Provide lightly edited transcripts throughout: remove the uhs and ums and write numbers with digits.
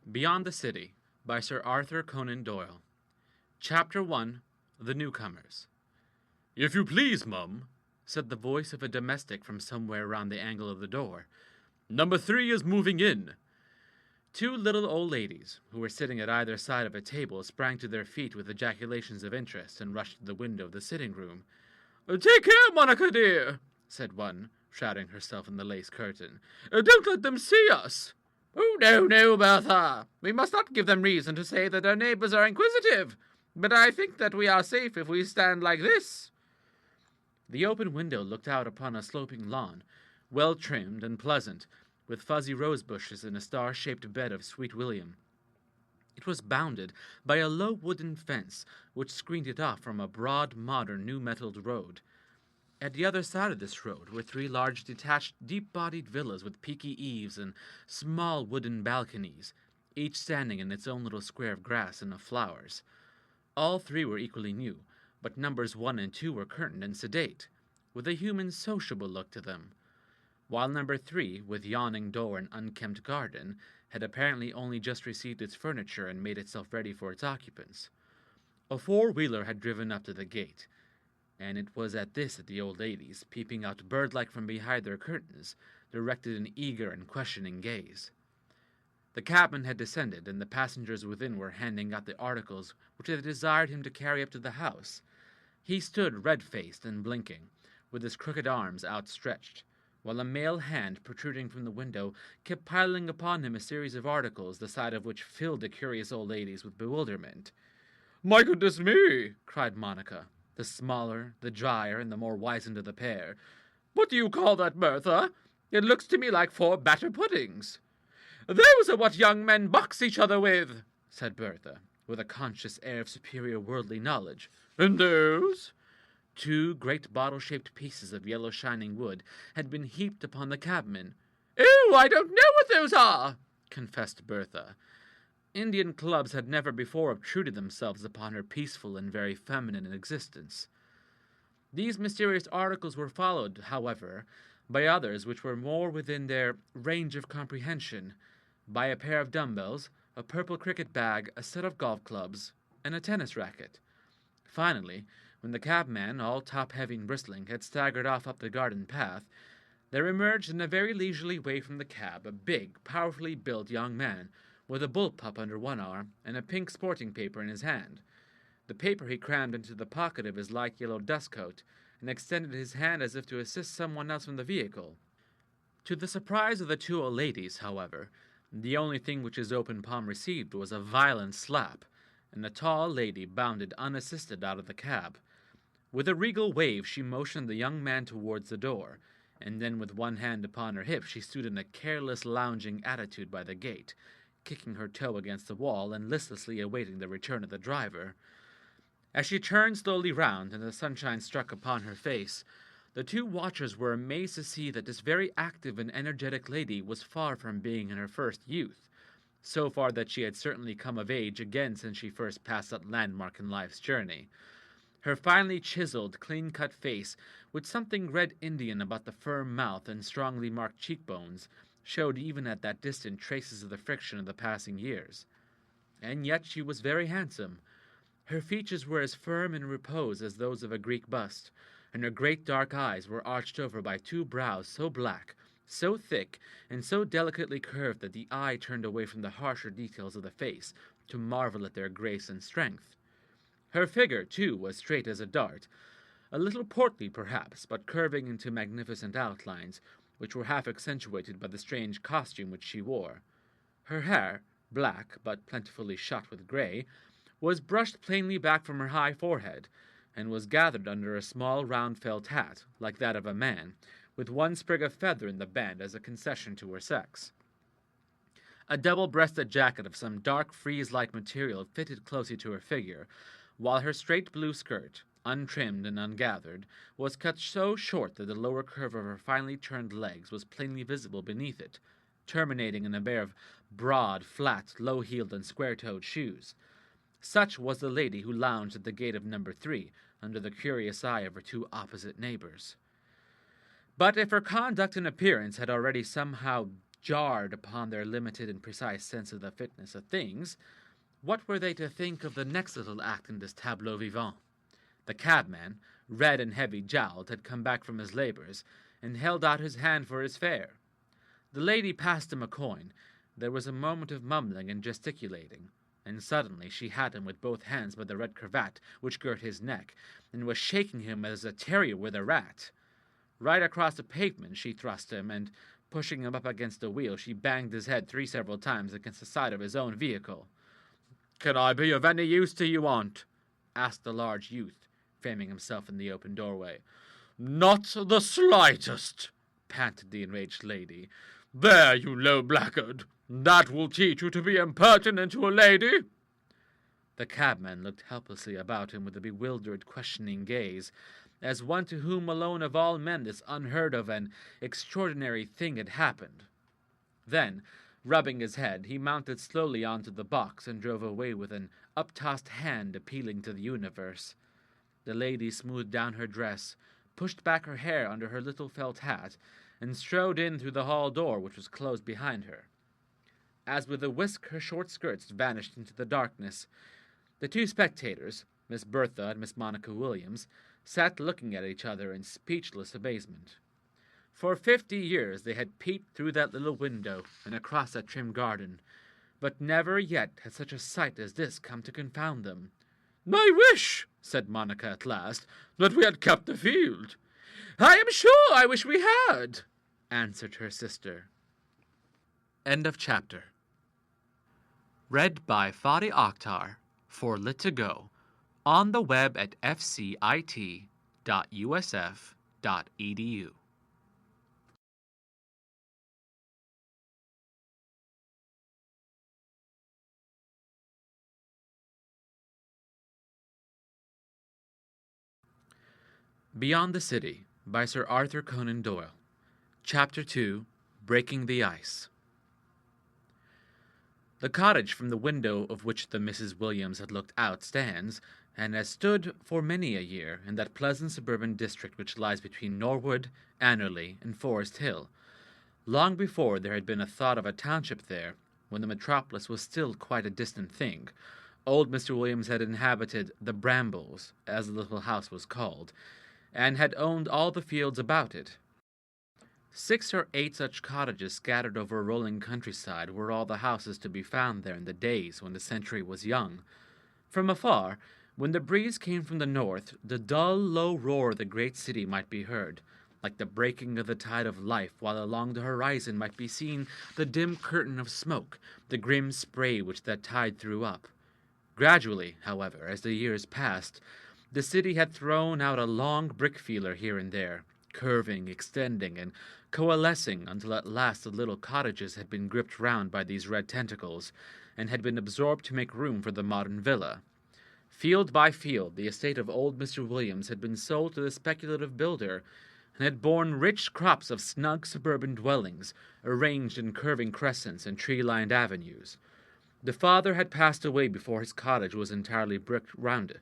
Beyond the City by Sir Arthur Conan Doyle. Chapter 1. The Newcomers. "If you please, mum," said the voice of a domestic from somewhere round the angle of the door, "Number 3 is moving in." Two little old ladies, who were sitting at either side of a table, sprang to their feet with ejaculations of interest and rushed to the window of the sitting-room. "Take care, Monica dear," said one, shrouding herself in the lace curtain. "Don't let them see us." "Oh, no, Bertha. We must not give them reason to say that our neighbors are inquisitive. But I think that we are safe if we stand like this." The open window looked out upon a sloping lawn, well trimmed and pleasant, with fuzzy rose bushes and a star-shaped bed of sweet william. It was bounded by a low wooden fence, which screened it off from a broad, modern, new-metalled road. At the other side of this road were 3 large, detached, deep-bodied villas with peaky eaves and small wooden balconies, each standing in its own little square of grass and of flowers. All 3 were equally new, but numbers 1 and 2 were curtained and sedate, with a human, sociable look to them, while number 3, with yawning door and unkempt garden, had apparently only just received its furniture and made itself ready for its occupants. A 4-wheeler had driven up to the gate, and it was at this that the old ladies, peeping out bird-like from behind their curtains, directed an eager and questioning gaze. The cabman had descended, and the passengers within were handing out the articles which they desired him to carry up to the house. He stood red-faced and blinking, with his crooked arms outstretched, while a male hand protruding from the window kept piling upon him a series of articles, the sight of which filled the curious old ladies with bewilderment. "My goodness me!" cried Monica, the smaller, the drier, and the more wizened of the pair. "What do you call that, Bertha? It looks to me like 4 batter puddings." "Those are what young men box each other with," said Bertha, with a conscious air of superior worldly knowledge. "And those?" 2 great bottle-shaped pieces of yellow shining wood had been heaped upon the cabman. "Oh, I don't know what those are," confessed Bertha. Indian clubs had never before obtruded themselves upon her peaceful and very feminine existence. These mysterious articles were followed, however, by others which were more within their range of comprehension, by a pair of dumbbells, a purple cricket bag, a set of golf clubs, and a tennis racket. Finally, when the cabman, all top-heavy and bristling, had staggered off up the garden path, there emerged in a very leisurely way from the cab a big, powerfully built young man, with a bullpup under one arm and a pink sporting paper in his hand. The paper he crammed into the pocket of his light yellow dust coat, and extended his hand as if to assist someone else from the vehicle. To the surprise of the 2 old ladies, however, the only thing which his open palm received was a violent slap, and the tall lady bounded unassisted out of the cab. With a regal wave she motioned the young man towards the door, and then with one hand upon her hip she stood in a careless lounging attitude by the gate, kicking her toe against the wall and listlessly awaiting the return of the driver. As she turned slowly round and the sunshine struck upon her face, the 2 watchers were amazed to see that this very active and energetic lady was far from being in her first youth, so far that she had certainly come of age again since she first passed that landmark in life's journey. Her finely chiseled, clean-cut face, with something red Indian about the firm mouth and strongly marked cheekbones, showed even at that distance traces of the friction of the passing years. And yet she was very handsome. Her features were as firm in repose as those of a Greek bust, and her great dark eyes were arched over by 2 brows so black, so thick, and so delicately curved that the eye turned away from the harsher details of the face to marvel at their grace and strength. Her figure, too, was straight as a dart, a little portly perhaps, but curving into magnificent outlines, which were half accentuated by the strange costume which she wore. Her hair, black but plentifully shot with grey, was brushed plainly back from her high forehead, and was gathered under a small round felt hat, like that of a man, with 1 sprig of feather in the band as a concession to her sex. A double-breasted jacket of some dark frieze-like material fitted closely to her figure, while her straight blue skirt, untrimmed and ungathered, was cut so short that the lower curve of her finely turned legs was plainly visible beneath it, terminating in a pair of broad, flat, low-heeled and square-toed shoes. Such was the lady who lounged at the gate of number 3, under the curious eye of her 2 opposite neighbors. But if her conduct and appearance had already somehow jarred upon their limited and precise sense of the fitness of things, what were they to think of the next little act in this tableau vivant? The cabman, red and heavy-jowled, had come back from his labours, and held out his hand for his fare. The lady passed him a coin. There was a moment of mumbling and gesticulating, and suddenly she had him with both hands by the red cravat which girt his neck, and was shaking him as a terrier with a rat. Right across the pavement she thrust him, and, pushing him up against the wheel, she banged his head several times against the side of his own vehicle. "Can I be of any use to you, aunt?" asked the large youth, framing himself in the open doorway. "Not the slightest," panted the enraged lady. "There, you low blackguard! That will teach you to be impertinent to a lady!" The cabman looked helplessly about him with a bewildered, questioning gaze, as one to whom alone of all men this unheard of and extraordinary thing had happened. Then, rubbing his head, he mounted slowly onto the box and drove away with an uptossed hand appealing to the universe. The lady smoothed down her dress, pushed back her hair under her little felt hat, and strode in through the hall door, which was closed behind her. As with a whisk her short skirts vanished into the darkness, the two spectators, Miss Bertha and Miss Monica Williams, sat looking at each other in speechless amazement. For 50 years they had peeped through that little window and across that trim garden, but never yet had such a sight as this come to confound them. "I wish," said Monica at last, "that we had kept the field." "I am sure I wish we had," answered her sister. End of chapter. Read by Fadi Akhtar for Lit to Go on the web at fcit.usf.edu. Beyond the City by Sir Arthur Conan Doyle. Chapter 2, Breaking the Ice. The cottage from the window of which the Mrs. Williams had looked out stands, and has stood for many a year, in that pleasant suburban district which lies between Norwood, Anerley, and Forest Hill. Long before there had been a thought of a township there, when the metropolis was still quite a distant thing, old Mr. Williams had inhabited the Brambles, as the little house was called, and had owned all the fields about it. 6 or 8 such cottages scattered over a rolling countryside were all the houses to be found there in the days when the century was young. From afar, when the breeze came from the north, the dull, low roar of the great city might be heard, like the breaking of the tide of life, while along the horizon might be seen the dim curtain of smoke, the grim spray which that tide threw up. Gradually, however, as the years passed, the city had thrown out a long brick feeler here and there, curving, extending, and coalescing until at last the little cottages had been gripped round by these red tentacles, and had been absorbed to make room for the modern villa. Field by field, the estate of old Mr. Williams had been sold to the speculative builder, and had borne rich crops of snug suburban dwellings, arranged in curving crescents and tree-lined avenues. The father had passed away before his cottage was entirely bricked round it,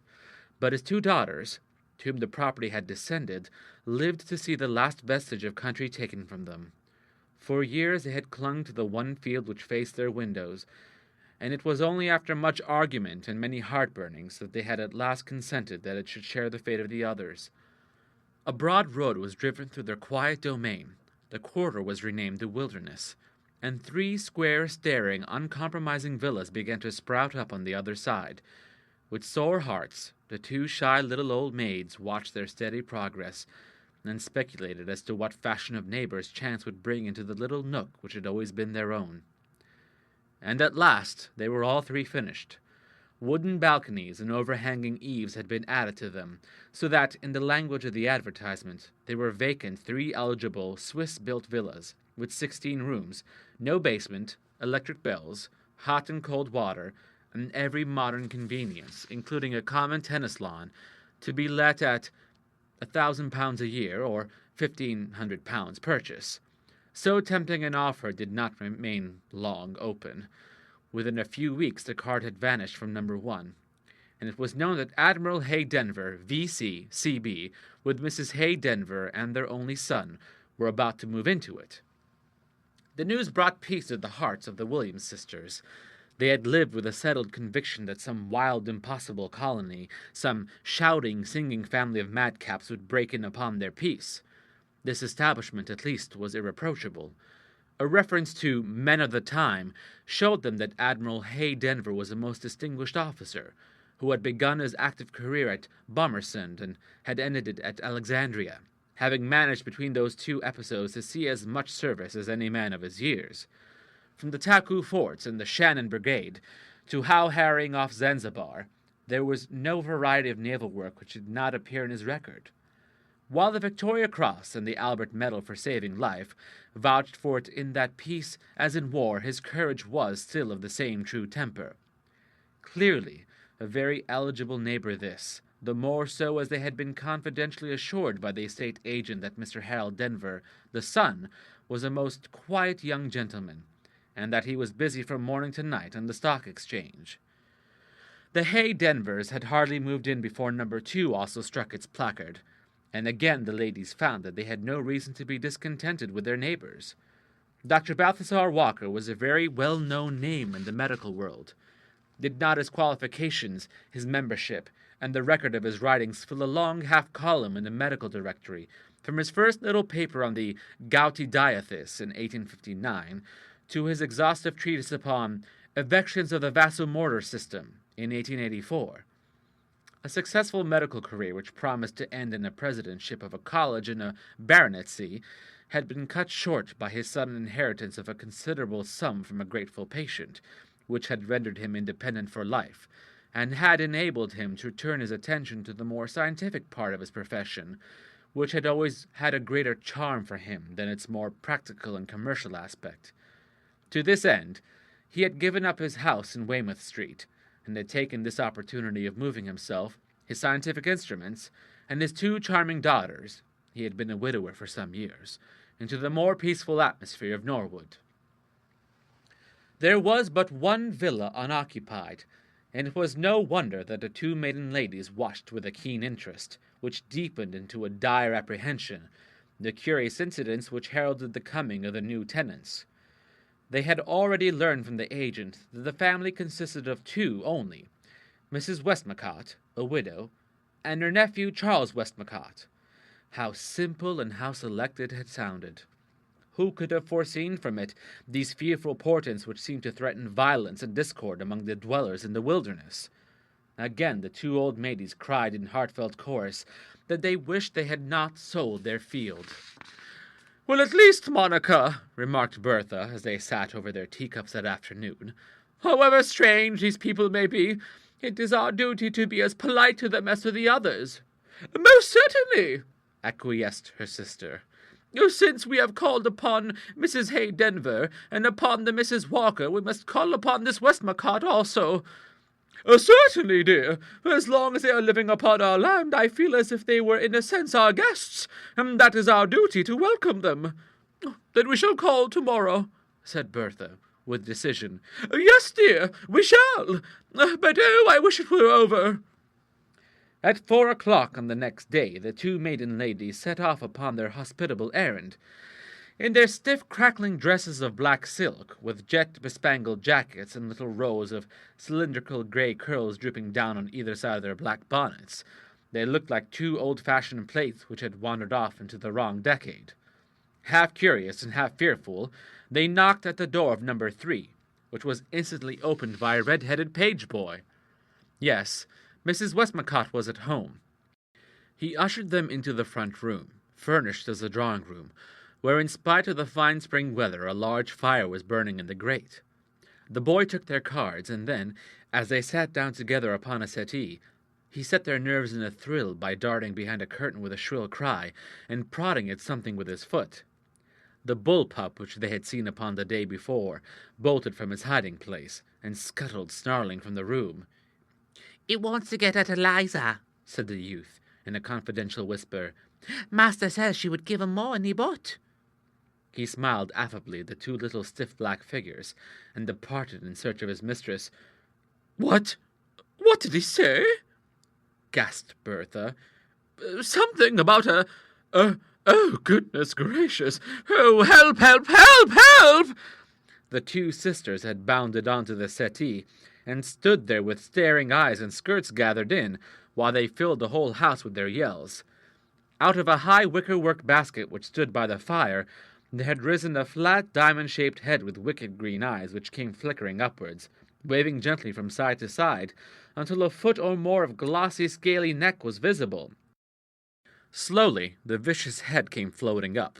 but his 2 daughters, to whom the property had descended, lived to see the last vestige of country taken from them. For years they had clung to the one field which faced their windows, and it was only after much argument and many heartburnings that they had at last consented that it should share the fate of the others. A broad road was driven through their quiet domain, the quarter was renamed the Wilderness, and 3 square, staring, uncompromising villas began to sprout up on the other side. With sore hearts, the 2 shy little old maids watched their steady progress, and speculated as to what fashion of neighbors chance would bring into the little nook which had always been their own. And at last they were all 3 finished. Wooden balconies and overhanging eaves had been added to them, so that, in the language of the advertisement, they were vacant 3 eligible Swiss-built villas, with 16 rooms, no basement, electric bells, hot and cold water, and every modern convenience, including a common tennis lawn, to be let at £1,000 a year, or £1,500 purchase. So tempting an offer did not remain long open. Within a few weeks the card had vanished from number 1, and it was known that Admiral Hay Denver, V.C., C.B., with Mrs. Hay Denver and their only son, were about to move into it. The news brought peace to the hearts of the Williams sisters. They had lived with a settled conviction that some wild, impossible colony, some shouting, singing family of madcaps would break in upon their peace. This establishment, at least, was irreproachable. A reference to men of the time showed them that Admiral Hay Denver was a most distinguished officer, who had begun his active career at Bomersund and had ended it at Alexandria, having managed between those two episodes to see as much service as any man of his years. From the Taku forts and the Shannon Brigade to Howe harrying off Zanzibar, there was no variety of naval work which did not appear in his record. While the Victoria Cross and the Albert Medal for saving life vouched for it in that peace as in war, his courage was still of the same true temper. Clearly, a very eligible neighbor this, the more so as they had been confidentially assured by the estate agent that Mr. Harold Denver, the son, was a most quiet young gentleman, and that he was busy from morning to night on the stock exchange. The Hay Denvers had hardly moved in before number 2 also struck its placard, and again the ladies found that they had no reason to be discontented with their neighbors. Dr. Balthasar Walker was a very well-known name in the medical world. Did not his qualifications, his membership, and the record of his writings fill a long half-column in the medical directory, from his first little paper on the gouty diathis in 1859 to his exhaustive treatise upon affections of the vasomotor system in 1884. A successful medical career which promised to end in a presidentship of a college and a baronetcy had been cut short by his sudden inheritance of a considerable sum from a grateful patient, which had rendered him independent for life, and had enabled him to turn his attention to the more scientific part of his profession, which had always had a greater charm for him than its more practical and commercial aspect. To this end, he had given up his house in Weymouth Street, and had taken this opportunity of moving himself, his scientific instruments, and his 2 charming daughters — he had been a widower for some years — into the more peaceful atmosphere of Norwood. There was but one villa unoccupied, and it was no wonder that the 2 maiden ladies watched with a keen interest, which deepened into a dire apprehension, the curious incidents which heralded the coming of the new tenants. They had already learned from the agent that the family consisted of 2 only, Mrs. Westmacott, a widow, and her nephew Charles Westmacott. How simple and how select it had sounded! Who could have foreseen from it these fearful portents which seemed to threaten violence and discord among the dwellers in the wilderness? Again the 2 old maidies cried in heartfelt chorus that they wished they had not sold their field. "Well, at least, Monica," remarked Bertha, as they sat over their teacups that afternoon, "however strange these people may be, it is our duty to be as polite to them as to the others." "Most certainly," acquiesced her sister. "Since we have called upon Mrs. Hay Denver, and upon the Mrs. Walker, we must call upon this Westmacott also." "Certainly, dear. As long as they are living upon our land, I feel as if they were in a sense our guests, and that is our duty to welcome them." "Then we shall call tomorrow," said Bertha, with decision. "Yes, dear, we shall. But I wish it were over." At 4 o'clock on the next day, the 2 maiden ladies set off upon their hospitable errand. In their stiff, crackling dresses of black silk, with jet-bespangled jackets and little rows of cylindrical grey curls drooping down on either side of their black bonnets, they looked like 2 old-fashioned plates which had wandered off into the wrong decade. Half curious and half fearful, they knocked at the door of number 3, which was instantly opened by a red-headed page-boy. Yes, Mrs. Westmacott was at home. He ushered them into the front room, furnished as a drawing-room, where in spite of the fine spring weather a large fire was burning in the grate. The boy took their cards, and then, as they sat down together upon a settee, he set their nerves in a thrill by darting behind a curtain with a shrill cry, and prodding at something with his foot. The bull-pup which they had seen upon the day before bolted from his hiding-place, and scuttled snarling from the room. "It wants to get at Eliza," said the youth, in a confidential whisper. "Master says she would give him more than he bought." He smiled affably at the 2 little stiff black figures, and departed in search of his mistress. What did he say?" gasped Bertha. "Something about a "Oh, goodness gracious! Oh, help, help, help, help!" The two sisters had bounded onto the settee, and stood there with staring eyes and skirts gathered in, while they filled the whole house with their yells. Out of a high wicker-work basket which stood by the fire, there had risen a flat, diamond-shaped head with wicked green eyes which came flickering upwards, waving gently from side to side, until a foot or more of glossy, scaly neck was visible. Slowly, the vicious head came floating up,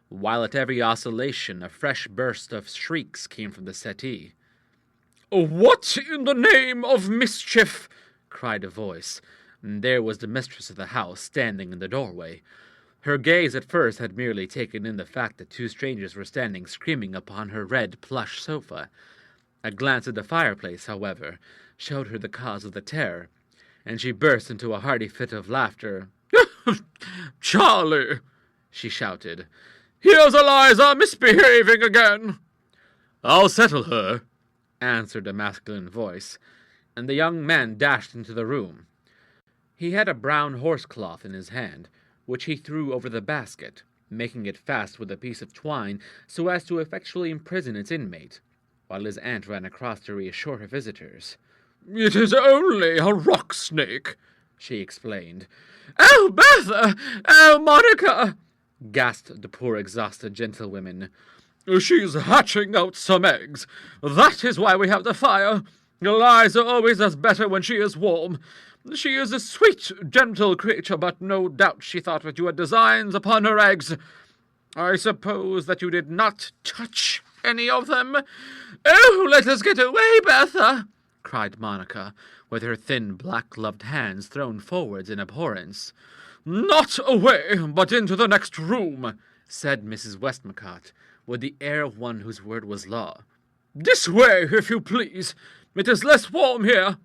while at every oscillation a fresh burst of shrieks came from the settee. "What in the name of mischief?" cried a voice, and there was the mistress of the house standing in the doorway. Her gaze at first had merely taken in the fact that two strangers were standing screaming upon her red plush sofa. A glance at the fireplace, however, showed her the cause of the terror, and she burst into a hearty fit of laughter. "Charlie!" she shouted. "Here's Eliza misbehaving again!" "I'll settle her," answered a masculine voice, and the young man dashed into the room. He had a brown horsecloth in his hand, which he threw over the basket, making it fast with a piece of twine so as to effectually imprison its inmate, while his aunt ran across to reassure her visitors. "It is only a rock snake," she explained. "Oh, Bertha! Oh, Monica!" gasped the poor exhausted gentlewomen. "She's hatching out some eggs. That is why we have the fire. Eliza always does better when she is warm. She is a sweet, gentle creature, but no doubt she thought that you had designs upon her eggs. I suppose that you did not touch any of them. Oh, let us get away, Bertha!" cried Monica, with her thin, black-gloved hands thrown forwards in abhorrence. "Not away, but into the next room," said Mrs. Westmacott, with the air of one whose word was law. "This way, if you please. It is less warm here."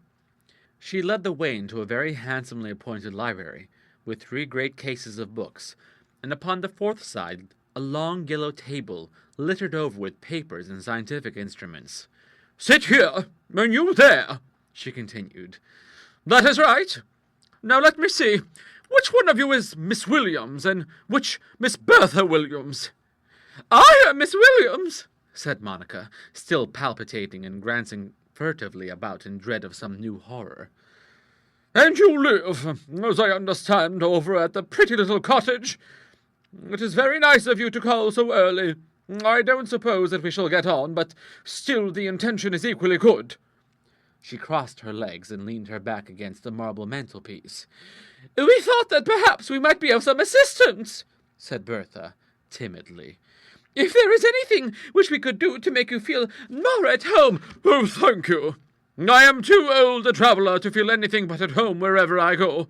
She led the way into a very handsomely appointed library, with 3 great cases of books, and upon the 4th side a long yellow table littered over with papers and scientific instruments. "Sit here, and you there," she continued. "That is right. Now let me see. Which one of you is Miss Williams, and which Miss Bertha Williams?" "I am Miss Williams," said Monica, still palpitating and glancing furtively about in dread of some new horror. "And you live, as I understand, over at the pretty little cottage? It is very nice of you to call so early. I don't suppose that we shall get on, but still the intention is equally good." She crossed her legs and leaned her back against the marble mantelpiece. "We thought that perhaps we might be of some assistance," said Bertha, timidly. "If there is anything which we could do to make you feel more at home—" "Oh, thank you. I am too old a traveller to feel anything but at home wherever I go.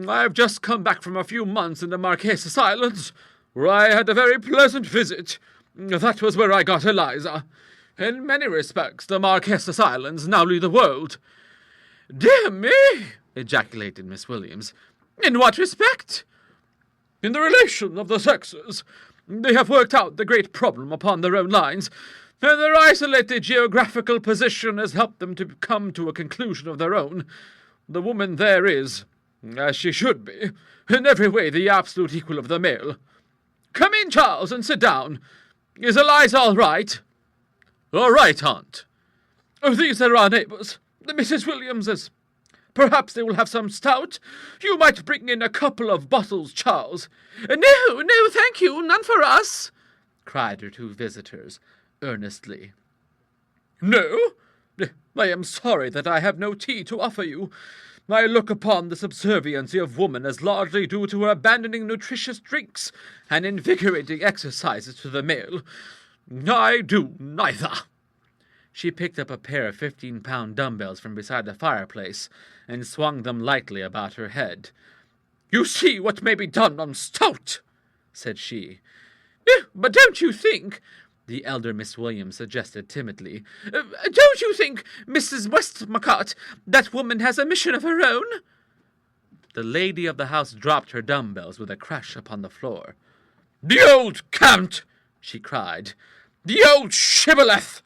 I have just come back from a few months in the Marquesas Islands, where I had a very pleasant visit. That was where I got Eliza. In many respects, the Marquesas Islands now lead the world." "Dear me!" ejaculated Miss Williams. "In what respect?" "In the relation of the sexes. They have worked out the great problem upon their own lines, and their isolated geographical position has helped them to come to a conclusion of their own. The woman there is, as she should be, in every way the absolute equal of the male. Come in, Charles, and sit down. Is Eliza all right?" "All right, Aunt." "Oh, these are our neighbours, the Mrs. Williamses. Perhaps they will have some stout. You might bring in a couple of bottles, Charles." "No, thank you, none for us," cried her 2 visitors, earnestly. "No? I am sorry that I have no tea to offer you. I look upon the subserviency of woman as largely due to her abandoning nutritious drinks and invigorating exercises to the male. I do neither." She picked up a pair of 15-pound dumbbells from beside the fireplace and swung them lightly about her head. "You see what may be done on stout," said she. "But don't you think," the elder Miss Williams suggested timidly, "don't you think, Mrs. Westmacott, that woman has a mission of her own?" The lady of the house dropped her dumbbells with a crash upon the floor. "The old cant!" she cried. "The old shibboleth!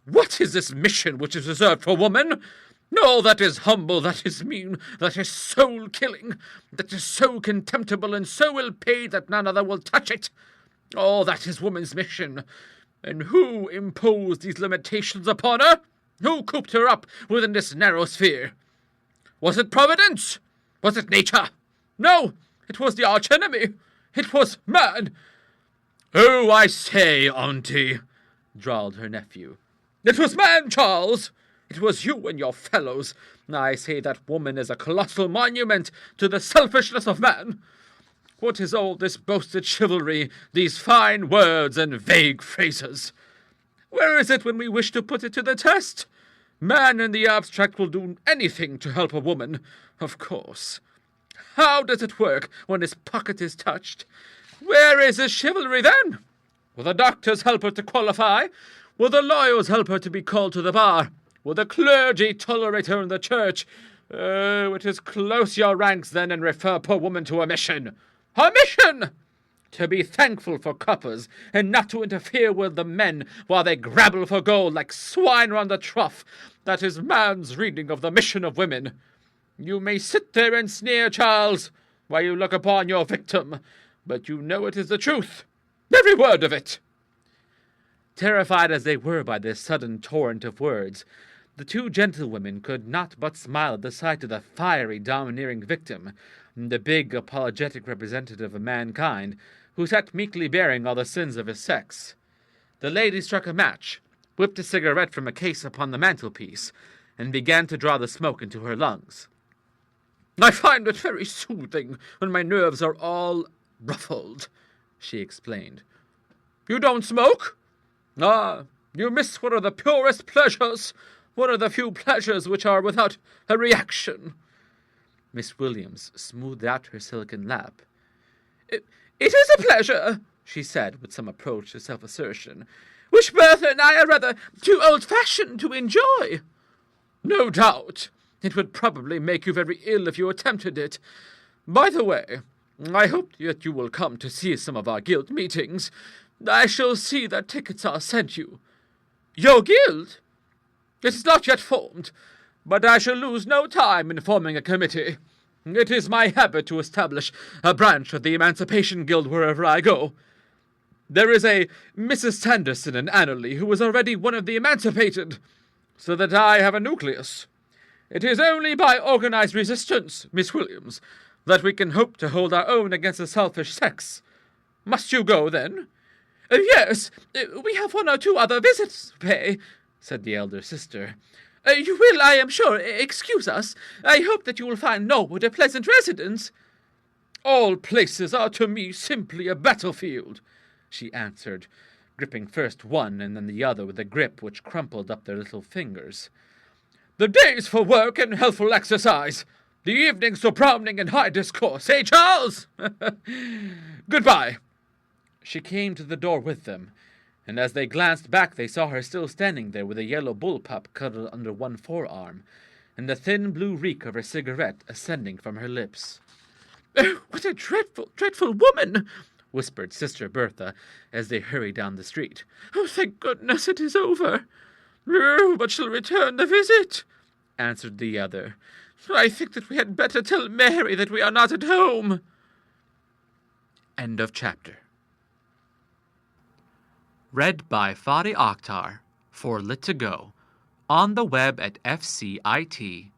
What is this mission which is reserved for woman? No, that is humble, that is mean, that is soul-killing, that is so contemptible and so ill-paid that none other will touch it. Oh, that is woman's mission. And who imposed these limitations upon her? Who cooped her up within this narrow sphere? Was it Providence? Was it nature? No, it was the arch-enemy. It was man. Oh, I say, auntie, drawled her nephew. It was man, Charles. It was you and your fellows. I say that woman is a colossal monument to the selfishness of man. What is all this boasted chivalry, these fine words and vague phrases? Where is it when we wish to put it to the test? Man in the abstract will do anything to help a woman, of course. How does it work when his pocket is touched? Where is his chivalry then? Will the doctors help her to qualify? Will the lawyers help her to be called to the bar? Will the clergy tolerate her in the church? Oh, it is close your ranks then and refer poor woman to her mission. Her mission! To be thankful for coppers, and not to interfere with the men while they grabble for gold like swine round the trough. That is man's reading of the mission of women. You may sit there and sneer, Charles, while you look upon your victim, but you know it is the truth. Every word of it. Terrified as they were by this sudden torrent of words, the two gentlewomen could not but smile at the sight of the fiery, domineering victim, the big, apologetic representative of mankind, who sat meekly bearing all the sins of his sex. The lady struck a match, whipped a cigarette from a case upon the mantelpiece, and began to draw the smoke into her lungs. I find it very soothing when my nerves are all ruffled, she explained. You don't smoke? Ah, you miss one of the purest pleasures, one of the few pleasures which are without a reaction. Miss Williams smoothed out her silken lap. It is a pleasure, she said, with some approach to self-assertion, which Bertha and I are rather too old-fashioned to enjoy. No doubt. It would probably make you very ill if you attempted it. By the way, I hope that you will come to see some of our guild meetings. I shall see that tickets are sent you. Your guild? It is not yet formed, but I shall lose no time in forming a committee. It is my habit to establish a branch of the Emancipation Guild wherever I go. There is a Mrs. Sanderson in Annerley who is already one of the emancipated, so that I have a nucleus. It is only by organized resistance, Miss Williams, that we can hope to hold our own against the selfish sex. Must you go, then? Yes, we have one or two other visits to pay, said the elder sister. You will, I am sure, excuse us. I hope that you will find Norwood a pleasant residence. All places are to me simply a battlefield, she answered, gripping first one and then the other with a grip which crumpled up their little fingers. The days for work and healthful exercise, the evenings for browning and high discourse, eh, Charles? Goodbye. She came to the door with them, and as they glanced back they saw her still standing there with a yellow bullpup cuddled under one forearm, and the thin blue reek of her cigarette ascending from her lips. Oh, what a dreadful, dreadful woman! Whispered Sister Bertha as they hurried down the street. Oh, thank goodness it is over. Oh, but she'll return the visit, answered the other. I think that we had better tell Mary that we are not at home. End of chapter. Read by Fadi Akhtar for Lit2Go on the web at fcit.usf.edu.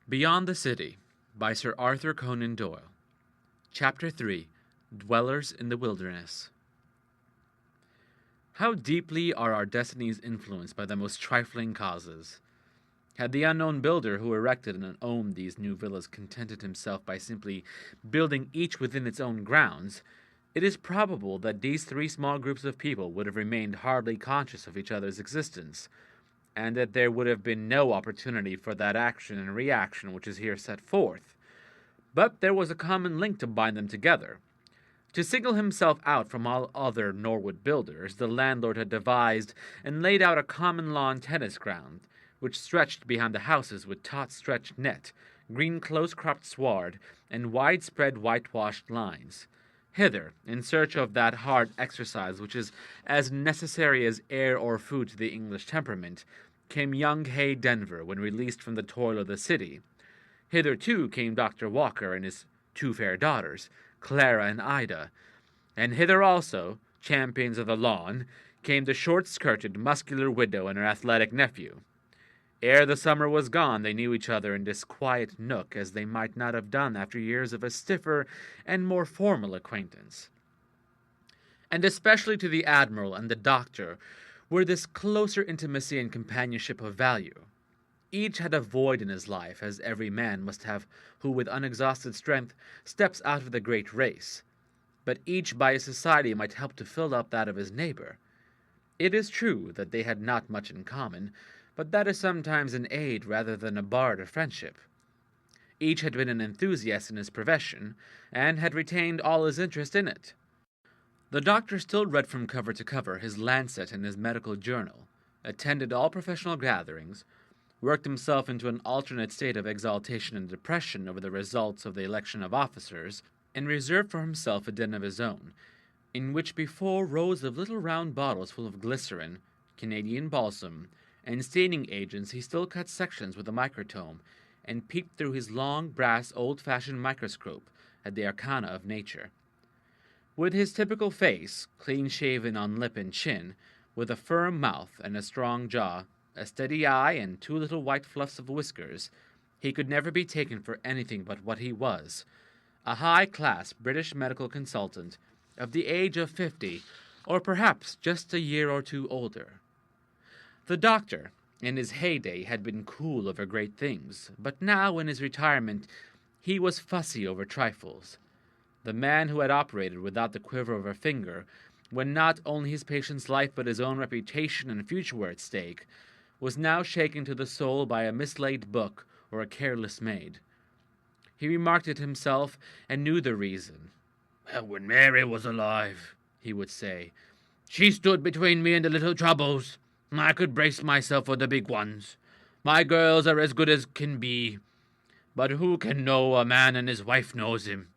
Beyond the City by Sir Arthur Conan Doyle. Chapter 3. Dwellers in the Wilderness. How deeply are our destinies influenced by the most trifling causes. Had the unknown builder who erected and owned these new villas contented himself by simply building each within its own grounds, it is probable that these three small groups of people would have remained hardly conscious of each other's existence, and that there would have been no opportunity for that action and reaction which is here set forth. But there was a common link to bind them together. To single himself out from all other Norwood builders, the landlord had devised and laid out a common lawn tennis ground, which stretched behind the houses with taut stretched net, green close-cropped sward, and widespread whitewashed lines. Hither, in search of that hard exercise which is as necessary as air or food to the English temperament, came young Hay Denver when released from the toil of the city. Hither, too, came Dr. Walker and his two fair daughters, Clara and Ida, and hither also, champions of the lawn, came the short-skirted, muscular widow and her athletic nephew. Ere the summer was gone, they knew each other in this quiet nook as they might not have done after years of a stiffer and more formal acquaintance. And especially to the Admiral and the Doctor were this closer intimacy and companionship of value. Each had a void in his life, as every man must have who with unexhausted strength steps out of the great race, but each by his society might help to fill up that of his neighbor. It is true that they had not much in common, but that is sometimes an aid rather than a bar to friendship. Each had been an enthusiast in his profession, and had retained all his interest in it. The doctor still read from cover to cover his Lancet and his medical journal, attended all professional gatherings, worked himself into an alternate state of exaltation and depression over the results of the election of officers, and reserved for himself a den of his own, in which before rows of little round bottles full of glycerin, Canadian balsam, and staining agents he still cut sections with a microtome, and peeped through his long, brass, old-fashioned microscope at the arcana of nature. With his typical face, clean-shaven on lip and chin, with a firm mouth and a strong jaw, a steady eye and two little white fluffs of whiskers, he could never be taken for anything but what he was, a high-class British medical consultant of the age of 50, or perhaps just a year or two older. The doctor, in his heyday, had been cool over great things, but now, in his retirement, he was fussy over trifles. The man who had operated without the quiver of a finger, when not only his patient's life but his own reputation and future were at stake, was now shaken to the soul by a mislaid book or a careless maid. He remarked it himself, and knew the reason. "Well, when Mary was alive," he would say, "she stood between me and the little troubles. I could brace myself for the big ones. My girls are as good as can be. But who can know a man and his wife knows him?"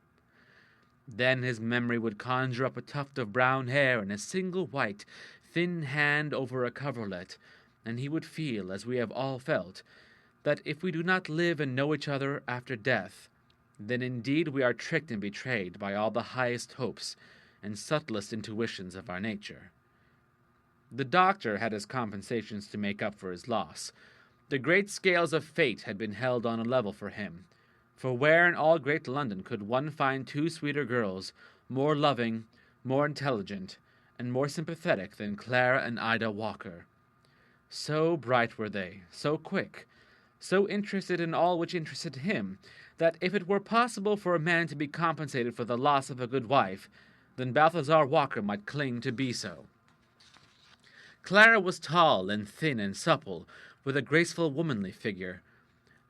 Then his memory would conjure up a tuft of brown hair and a single white, thin hand over a coverlet, and he would feel, as we have all felt, that if we do not live and know each other after death, then indeed we are tricked and betrayed by all the highest hopes and subtlest intuitions of our nature. The doctor had his compensations to make up for his loss. The great scales of fate had been held on a level for him, for where in all great London could one find two sweeter girls, more loving, more intelligent, and more sympathetic than Clara and Ida Walker? So bright were they, so quick, so interested in all which interested him, that if it were possible for a man to be compensated for the loss of a good wife, then Balthazar Walker might cling to be so. Clara was tall and thin and supple, with a graceful womanly figure.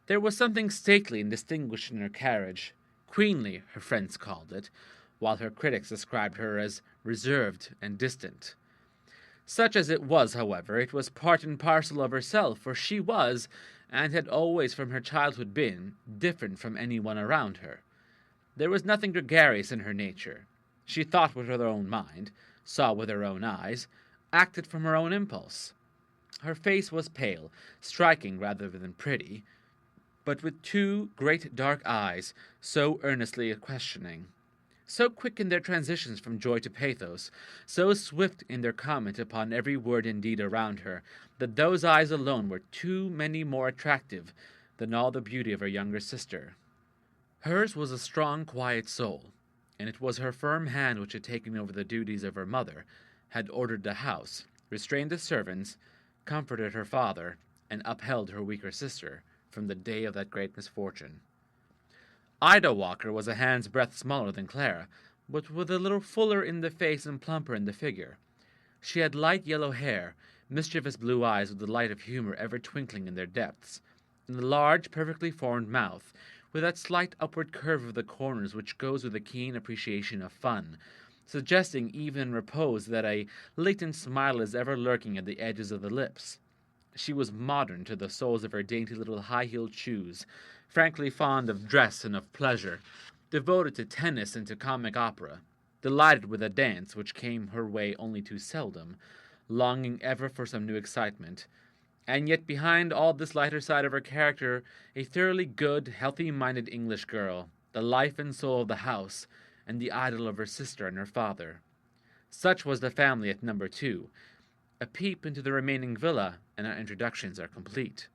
There was something stately and distinguished in her carriage. Queenly, her friends called it, while her critics described her as reserved and distant. Such as it was, however, it was part and parcel of herself, for she was, and had always from her childhood been, different from anyone around her. There was nothing gregarious in her nature. She thought with her own mind, saw with her own eyes, acted from her own impulse. Her face was pale, striking rather than pretty, but with two great dark eyes, so earnestly questioning, so quick in their transitions from joy to pathos, so swift in their comment upon every word and deed around her, that those eyes alone were too many more attractive than all the beauty of her younger sister. Hers was a strong, quiet soul, and it was her firm hand which had taken over the duties of her mother, had ordered the house, restrained the servants, comforted her father, and upheld her weaker sister from the day of that great misfortune. Ida Walker was a hand's breadth smaller than Clara, but with a little fuller in the face and plumper in the figure. She had light yellow hair, mischievous blue eyes with the light of humor ever twinkling in their depths, and a large, perfectly formed mouth, with that slight upward curve of the corners which goes with a keen appreciation of fun, suggesting even in repose that a latent smile is ever lurking at the edges of the lips. She was modern to the soles of her dainty little high-heeled shoes, frankly fond of dress and of pleasure, devoted to tennis and to comic opera, delighted with a dance which came her way only too seldom, longing ever for some new excitement, and yet behind all this lighter side of her character, a thoroughly good, healthy-minded English girl, the life and soul of the house, and the idol of her sister and her father. Such was the family at number 2. A peep into the remaining villa, and our introductions are complete.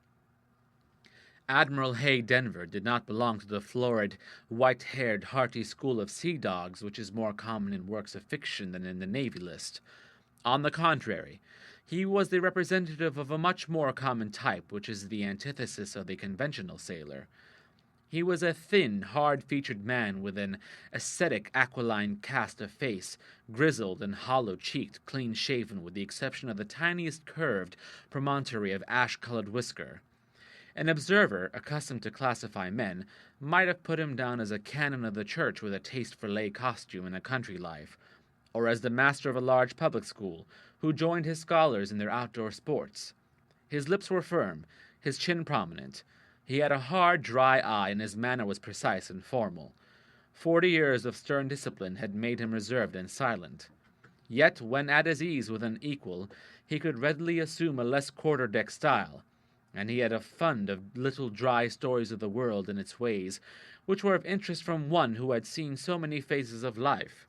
Admiral Hay Denver did not belong to the florid, white-haired, hearty school of sea dogs which is more common in works of fiction than in the Navy List. On the contrary, he was the representative of a much more common type, which is the antithesis of the conventional sailor. He was a thin, hard-featured man with an ascetic, aquiline cast of face, grizzled and hollow-cheeked, clean-shaven with the exception of the tiniest curved promontory of ash-colored whisker. An observer, accustomed to classify men, might have put him down as a canon of the church with a taste for lay costume and a country life, or as the master of a large public school, who joined his scholars in their outdoor sports. His lips were firm, his chin prominent. He had a hard, dry eye, and his manner was precise and formal. 40 years of stern discipline had made him reserved and silent. Yet, when at his ease with an equal, he could readily assume a less quarter-deck style, and he had a fund of little dry stories of the world and its ways, which were of interest from one who had seen so many phases of life.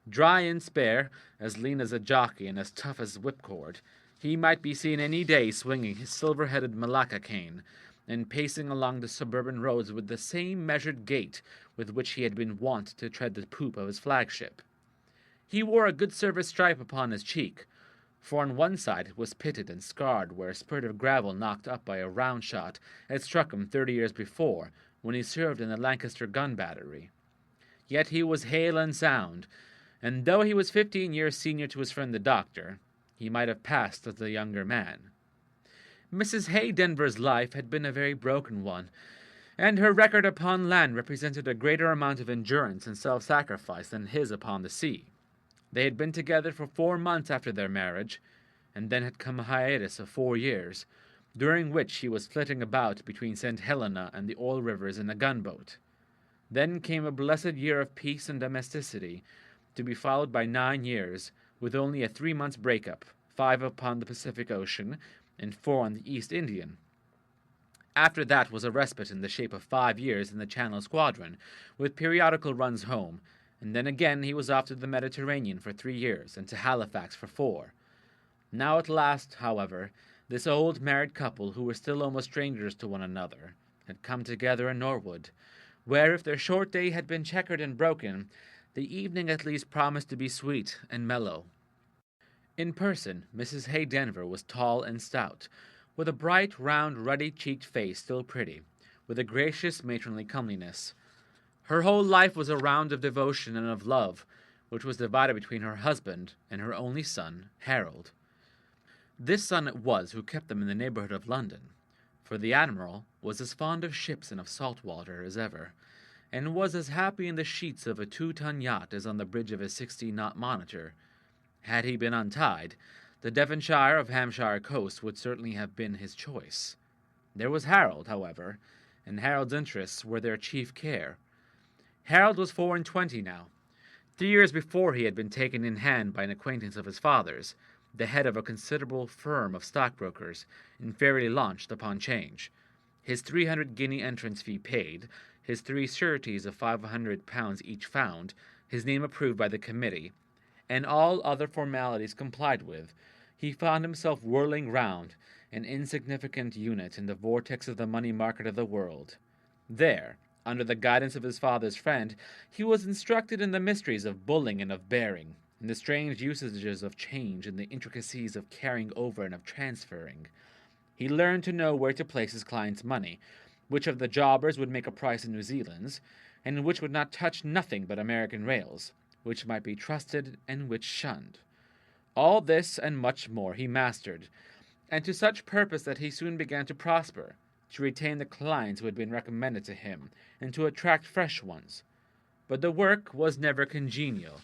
Dry and spare, as lean as a jockey and as tough as whipcord, he might be seen any day swinging his silver-headed Malacca cane, and pacing along the suburban roads with the same measured gait with which he had been wont to tread the poop of his flagship. He wore a good service stripe upon his cheek, for on one side it was pitted and scarred where a spurt of gravel knocked up by a round shot had struck him 30 years before, when he served in the Lancaster gun battery. Yet he was hale and sound, and though he was 15 years senior to his friend the doctor, he might have passed as a younger man. Mrs. Hay Denver's life had been a very broken one, and her record upon land represented a greater amount of endurance and self-sacrifice than his upon the sea. They had been together for 4 months after their marriage, and then had come a hiatus of 4 years, during which he was flitting about between St. Helena and the oil rivers in a gunboat. Then came a blessed year of peace and domesticity, to be followed by 9 years, with only a 3 months break-up, 5 upon the Pacific Ocean, and 4 on the East Indian. After that was a respite in the shape of 5 years in the Channel Squadron, with periodical runs home, and then again he was off to the Mediterranean for 3 years, and to Halifax for 4. Now at last, however, this old married couple, who were still almost strangers to one another, had come together in Norwood, where if their short day had been checkered and broken, the evening at least promised to be sweet and mellow. In person, Mrs. Hay Denver was tall and stout, with a bright, round, ruddy-cheeked face still pretty, with a gracious, matronly comeliness. Her whole life was a round of devotion and of love, which was divided between her husband and her only son, Harold. This son it was who kept them in the neighborhood of London, for the Admiral was as fond of ships and of salt water as ever, and was as happy in the sheets of a 2-ton yacht as on the bridge of a 60-knot Monitor. Had he been untied, the Devonshire of Hampshire coast would certainly have been his choice. There was Harold, however, and Harold's interests were their chief care. Harold was 24 now. 3 years before he had been taken in hand by an acquaintance of his father's, the head of a considerable firm of stockbrokers, and fairly launched upon change. His 300 guinea entrance fee paid, his 3 sureties of £500 each found, his name approved by the committee, and all other formalities complied with, he found himself whirling round, an insignificant unit in the vortex of the money market of the world. There, under the guidance of his father's friend, he was instructed in the mysteries of bulling and of bearing, in the strange usages of change and the intricacies of carrying over and of transferring. He learned to know where to place his client's money, which of the jobbers would make a price in New Zealand's, and which would not touch nothing but American rails, which might be trusted and which shunned. All this and much more he mastered, and to such purpose that he soon began to prosper, to retain the clients who had been recommended to him, and to attract fresh ones. But the work was never congenial.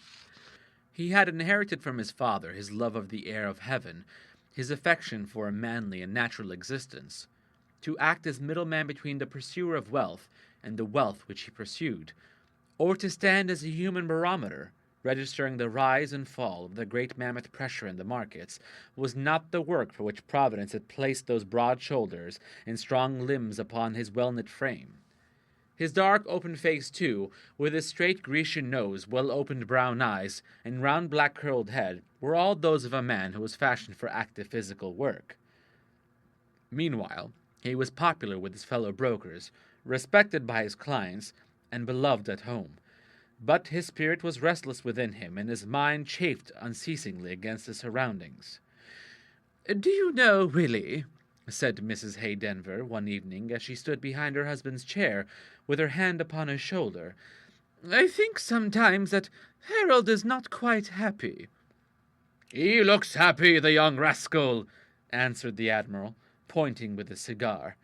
He had inherited from his father his love of the air of heaven, his affection for a manly and natural existence, to act as middleman between the pursuer of wealth and the wealth which he pursued, or to stand as a human barometer, registering the rise and fall of the great mammoth pressure in the markets, was not the work for which Providence had placed those broad shoulders and strong limbs upon his well-knit frame. His dark, open face, too, with his straight Grecian nose, well-opened brown eyes, and round black curled head, were all those of a man who was fashioned for active physical work. Meanwhile, he was popular with his fellow brokers, respected by his clients, and beloved at home. But his spirit was restless within him, and his mind chafed unceasingly against his surroundings. "Do you know, Willie," said Mrs. Hay Denver one evening as she stood behind her husband's chair, with her hand upon his shoulder, "I think sometimes that Harold is not quite happy." "He looks happy, the young rascal," answered the Admiral, pointing with his cigar.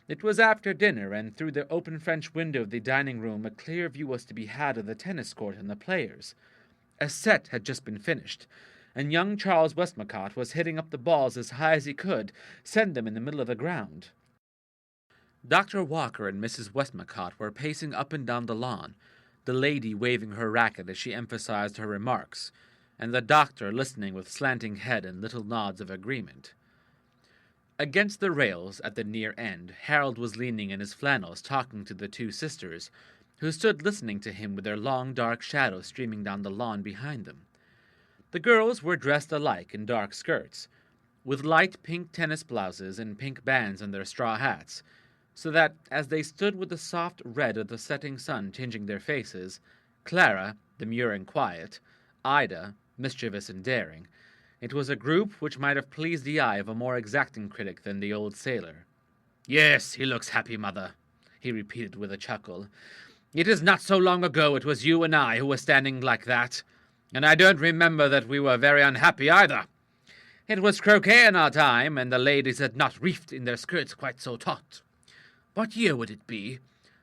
It was after dinner, and through the open French window of the dining-room a clear view was to be had of the tennis court and the players. A set had just been finished, and young Charles Westmacott was hitting up the balls as high as he could, send them in the middle of the ground. Dr. Walker and Mrs. Westmacott were pacing up and down the lawn, the lady waving her racket as she emphasized her remarks, and the doctor listening with slanting head and little nods of agreement. Against the rails at the near end, Harold was leaning in his flannels talking to the two sisters, who stood listening to him with their long dark shadows streaming down the lawn behind them. The girls were dressed alike in dark skirts, with light pink tennis blouses and pink bands on their straw hats, so that, as they stood with the soft red of the setting sun tinging their faces, Clara, demure and quiet, Ida, mischievous and daring, it was a group which might have pleased the eye of a more exacting critic than the old sailor. "Yes, he looks happy, mother," he repeated with a chuckle. "It is not so long ago it was you and I who were standing like that, and I don't remember that we were very unhappy either. It was croquet in our time, and the ladies had not reefed in their skirts quite so taut. What year would it be?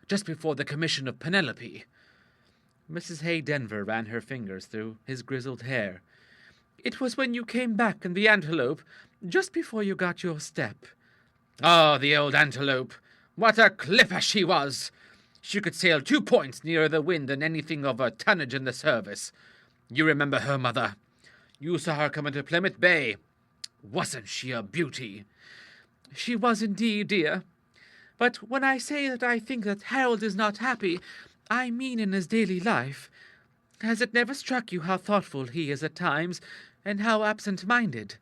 Just before the commission of Penelope." Mrs. Hay Denver ran her fingers through his grizzled hair. "It was when you came back in the Antelope, just before you got your step." "Oh, the old Antelope! What a clipper she was! She could sail 2 points nearer the wind than anything of her tonnage in the service. You remember her, mother? You saw her come into Plymouth Bay. Wasn't she a beauty?" "She was indeed, dear. But when I say that I think that Harold is not happy, I mean in his daily life. Has it never struck you how thoughtful he is at times, and how absent-minded?"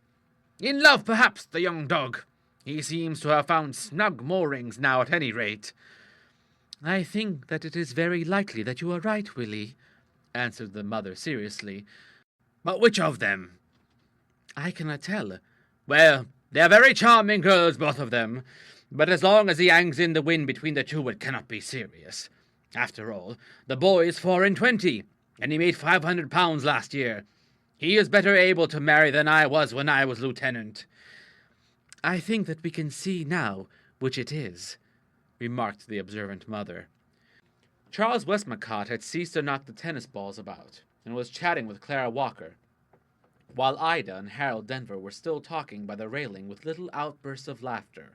"In love, perhaps, the young dog. He seems to have found snug moorings now at any rate." "I think that it is very likely that you are right, Willie," answered the mother seriously. "But which of them?" "I cannot tell." "Well, they are very charming girls, both of them. But as long as he hangs in the wind between the two, it cannot be serious. After all, the boy is 24, and he made £500 last year. He is better able to marry than I was when I was lieutenant." "I think that we can see now which it is," remarked the observant mother. Charles Westmacott had ceased to knock the tennis balls about, and was chatting with Clara Walker, while Ida and Harold Denver were still talking by the railing with little outbursts of laughter.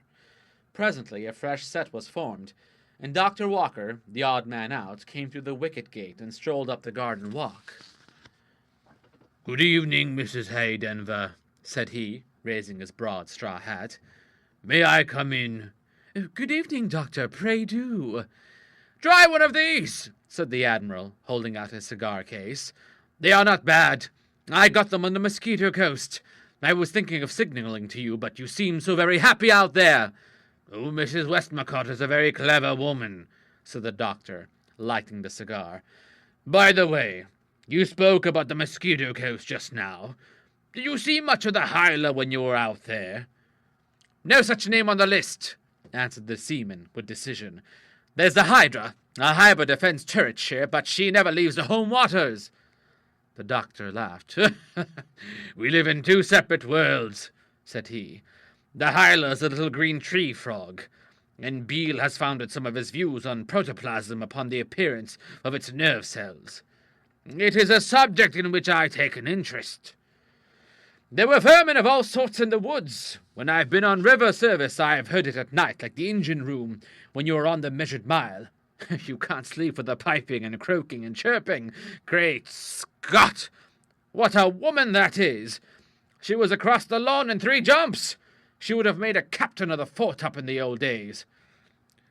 Presently a fresh set was formed, and Dr. Walker, the odd man out, came through the wicket gate and strolled up the garden walk. "Good evening, Mrs. Hay Denver," said he, raising his broad straw hat. "May I come in?" "Good evening, Doctor. Pray do." "Try one of these," said the Admiral, holding out his cigar case. "They are not bad. I got them on the Mosquito Coast. I was thinking of signaling to you, but you seem so very happy out there." "Oh, Mrs. Westmacott is a very clever woman," said the doctor, lighting the cigar. "By the way, you spoke about the Mosquito Coast just now. Did you see much of the Hyla when you were out there?" "No such name on the list," answered the seaman with decision. "There's the Hydra, a Hybrid defense turret ship, but she never leaves the home waters." The doctor laughed. "We live in 2 separate worlds," said he. "The Hyla's a little green tree frog, and Beale has founded some of his views on protoplasm upon the appearance of its nerve cells. It is a subject in which I take an interest." There were vermin of all sorts in the woods. When I've been on river service, I have heard it at night, like the engine room, when you are on the measured mile. You can't sleep for the piping and croaking and chirping. Great Scott! What a woman that is! She was across the lawn in 3 jumps. She would have made a captain of the fort up in the old days.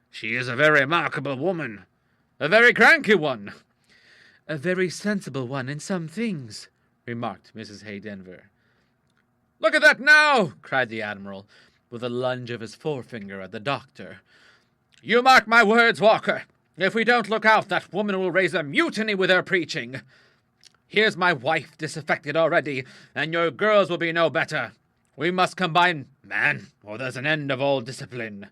She is a very remarkable woman. A very cranky one. A very sensible one in some things, remarked Mrs. Hay-Denver. Look at that now, cried the Admiral, with a lunge of his forefinger at the doctor. You mark my words, Walker. If we don't look out, that woman will raise a mutiny with her preaching. Here's my wife disaffected already, and your girls will be no better. We must combine, man, or there's an end of all discipline.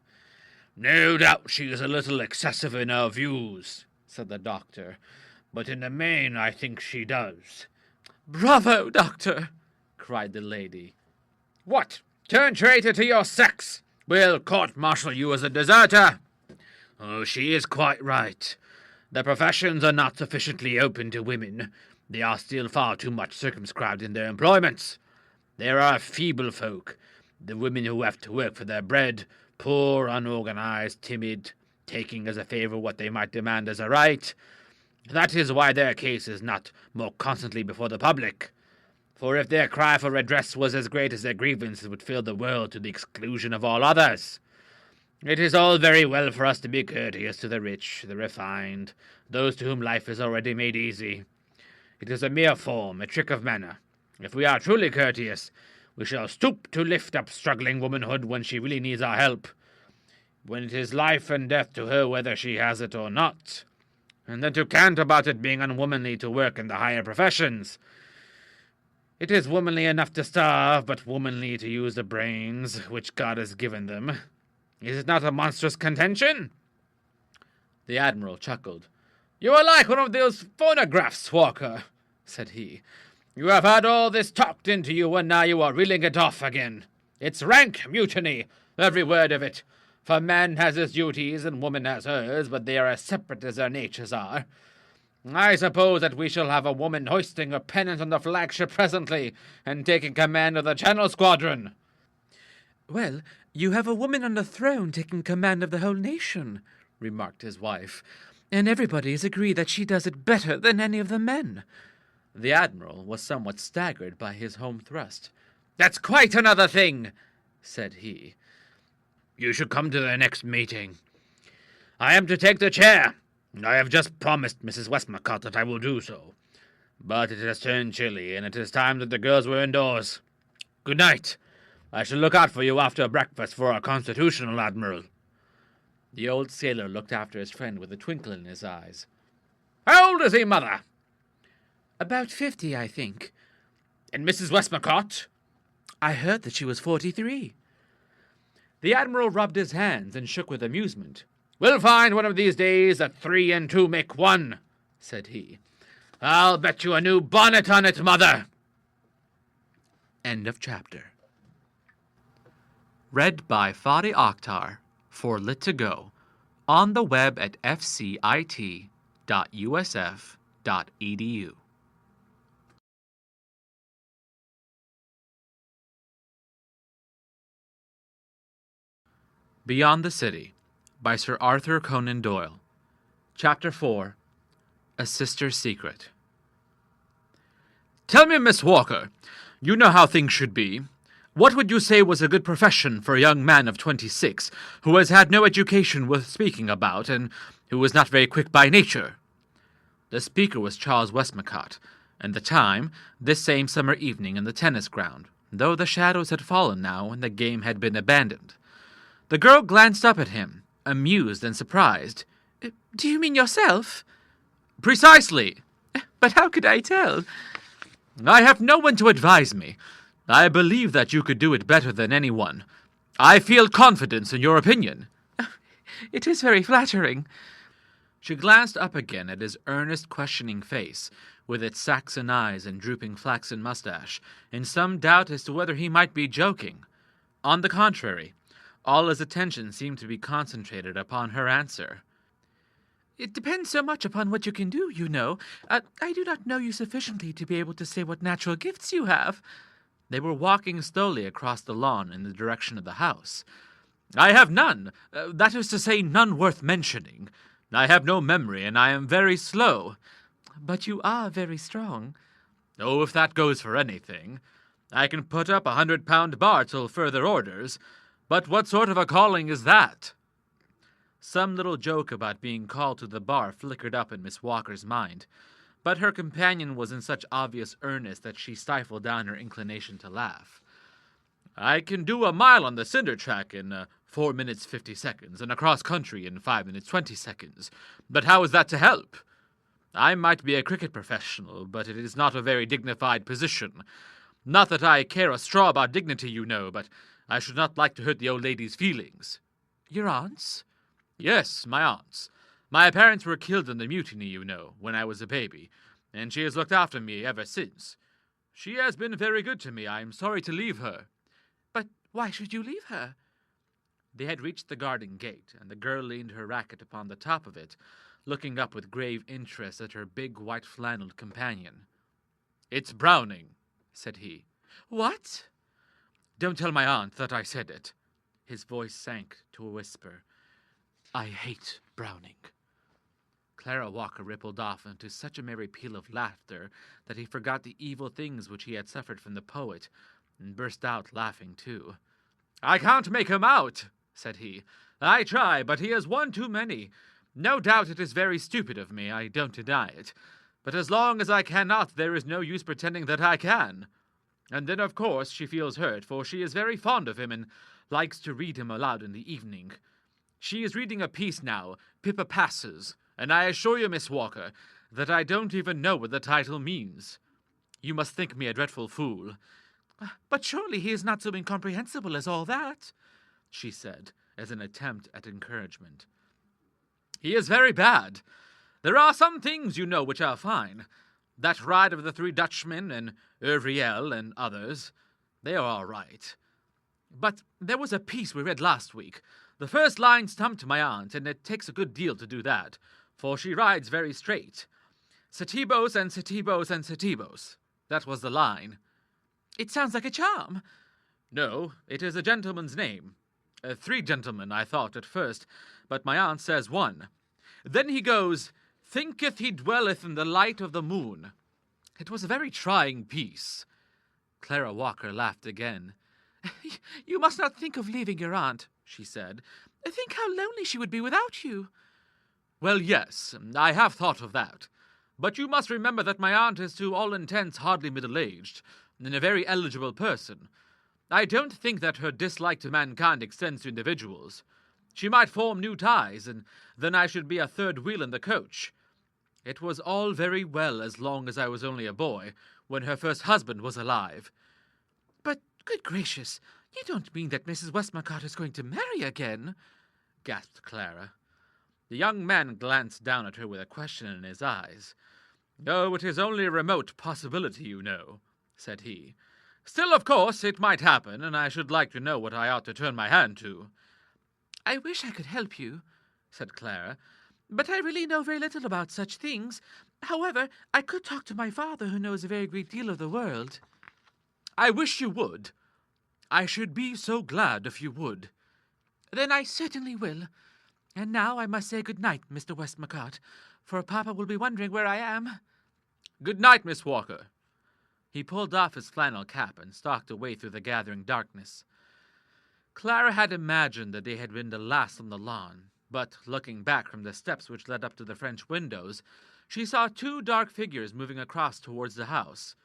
No doubt she is a little excessive in her views, said the doctor, but in the main I think she does. Bravo, doctor, cried the lady. What? Turn traitor to your sex? We'll court-martial you as a deserter. Oh, she is quite right. The professions are not sufficiently open to women. They are still far too much circumscribed in their employments. There are feeble folk, the women who have to work for their bread, poor, unorganized, timid, taking as a favor what they might demand as a right. That is why their case is not more constantly before the public. For if their cry for redress was as great as their grievance, it would fill the world to the exclusion of all others. It is all very well for us to be courteous to the rich, the refined, those to whom life is already made easy. It is a mere form, a trick of manner. If we are truly courteous, we shall stoop to lift up struggling womanhood when she really needs our help, when it is life and death to her whether she has it or not, and then to cant about it being unwomanly to work in the higher professions. It is womanly enough to starve, but womanly to use the brains which God has given them. Is it not a monstrous contention? The Admiral chuckled. You are like one of those phonographs, Walker, said he. You have had all this talked into you, and now you are reeling it off again. It's rank mutiny, every word of it. For man has his duties, and woman has hers, but they are as separate as their natures are. I suppose that we shall have a woman hoisting her pennant on the flagship presently, and taking command of the Channel Squadron. Well, you have a woman on the throne taking command of the whole nation, remarked his wife, and everybody is agreed that she does it better than any of the men. The Admiral was somewhat staggered by his home thrust. That's quite another thing, said he. You should come to the next meeting. I am to take the chair. I have just promised Mrs. Westmacott that I will do so. But it has turned chilly, and it is time that the girls were indoors. Good night. I shall look out for you after breakfast for our constitutional, Admiral. The old sailor looked after his friend with a twinkle in his eyes. How old is he, Mother? About 50, I think. And Mrs. Westmacott? I heard that she was 43. The Admiral rubbed his hands and shook with amusement. We'll find one of these days that 3 and 2 make 1, said he. I'll bet you a new bonnet on it, Mother. End of chapter. Read by Fadi Akhtar for Lit2Go on the web at fcit.usf.edu. Beyond the City by Sir Arthur Conan Doyle. Chapter 4. A Sister's Secret. Tell me, Miss Walker, you know how things should be. What would you say was a good profession for a young man of 26, who has had no education worth speaking about, and who is not very quick by nature? The speaker was Charles Westmacott, and the time, this same summer evening in the tennis ground, though the shadows had fallen now and the game had been abandoned. The girl glanced up at him, amused and surprised. Do you mean yourself? Precisely. But how could I tell? I have no one to advise me. I believe that you could do it better than anyone. I feel confidence in your opinion. It is very flattering. She glanced up again at his earnest, questioning face, with its Saxon eyes and drooping flaxen mustache, in some doubt as to whether he might be joking. On the contrary, all his attention seemed to be concentrated upon her answer. It depends so much upon what you can do, you know. I do not know you sufficiently to be able to say what natural gifts you have. They were walking slowly across the lawn in the direction of the house. "I have none. That is to say, none worth mentioning. I have no memory, and I am very slow." "But you are very strong." "Oh, if that goes for anything. I can put up £100 bar till further orders. But what sort of a calling is that?" Some little joke about being called to the bar flickered up in Miss Walker's mind, but her companion was in such obvious earnest that she stifled down her inclination to laugh. "I can do a mile on the cinder track in 4 minutes 50 seconds, and across country in 5 minutes 20 seconds. But how is that to help? I might be a cricket professional, but it is not a very dignified position. Not that I care a straw about dignity, you know, but I should not like to hurt the old lady's feelings." "Your aunt's?" "Yes, my aunt's. My parents were killed in the mutiny, you know, when I was a baby, and she has looked after me ever since. She has been very good to me. I am sorry to leave her." "But why should you leave her?" They had reached the garden gate, and the girl leaned her racket upon the top of it, looking up with grave interest at her big white-flannelled companion. "It's Browning," said he. "What?" "Don't tell my aunt that I said it." His voice sank to a whisper. "I hate Browning." Clara Walker rippled off into such a merry peal of laughter that he forgot the evil things which he had suffered from the poet, and burst out laughing too. "I can't make him out," said he. "I try, but he is one too many. No doubt it is very stupid of me, I don't deny it. But as long as I cannot, there is no use pretending that I can. And then, of course, she feels hurt, for she is very fond of him and likes to read him aloud in the evening. She is reading a piece now, Pippa Passes, and I assure you, Miss Walker, that I don't even know what the title means. You must think me a dreadful fool." "But surely he is not so incomprehensible as all that," she said, as an attempt at encouragement. "He is very bad. There are some things, you know, which are fine. That Ride of the Three Dutchmen and Uvriel and others. They are all right. But there was a piece we read last week. The first line stumped my aunt, and it takes a good deal to do that, for she rides very straight. Setebos and Setebos and Setebos. That was the line." "It sounds like a charm." "No, it is a gentleman's name. 3 gentlemen, I thought at first, but my aunt says 1. Then he goes, 'Thinketh he dwelleth in the light of the moon.' It was a very trying piece." Clara Walker laughed again. "You must not think of leaving your aunt," she said. "Think how lonely she would be without you." "Well, yes, I have thought of that. But you must remember that my aunt is to all intents hardly middle-aged, and a very eligible person. I don't think that her dislike to mankind extends to individuals. She might form new ties, and then I should be a third wheel in the coach. It was all very well as long as I was only a boy, when her first husband was alive." "But, good gracious, you don't mean that Mrs. Westmacott is going to marry again?" gasped Clara. The young man glanced down at her with a question in his eyes. "Oh, it is only a remote possibility, you know," said he. "Still, of course, it might happen, and I should like to know what I ought to turn my hand to." "I wish I could help you," said Clara, "but I really know very little about such things. However, I could talk to my father, who knows a very great deal of the world." "I wish you would. I should be so glad if you would." "Then I certainly will. And now I must say good night, Mr. Westmacott, for Papa will be wondering where I am." "Good night, Miss Walker." He pulled off his flannel cap and stalked away through the gathering darkness. Clara had imagined that they had been the last on the lawn, but, looking back from the steps which led up to the French windows, she saw 2 dark figures moving across towards the house.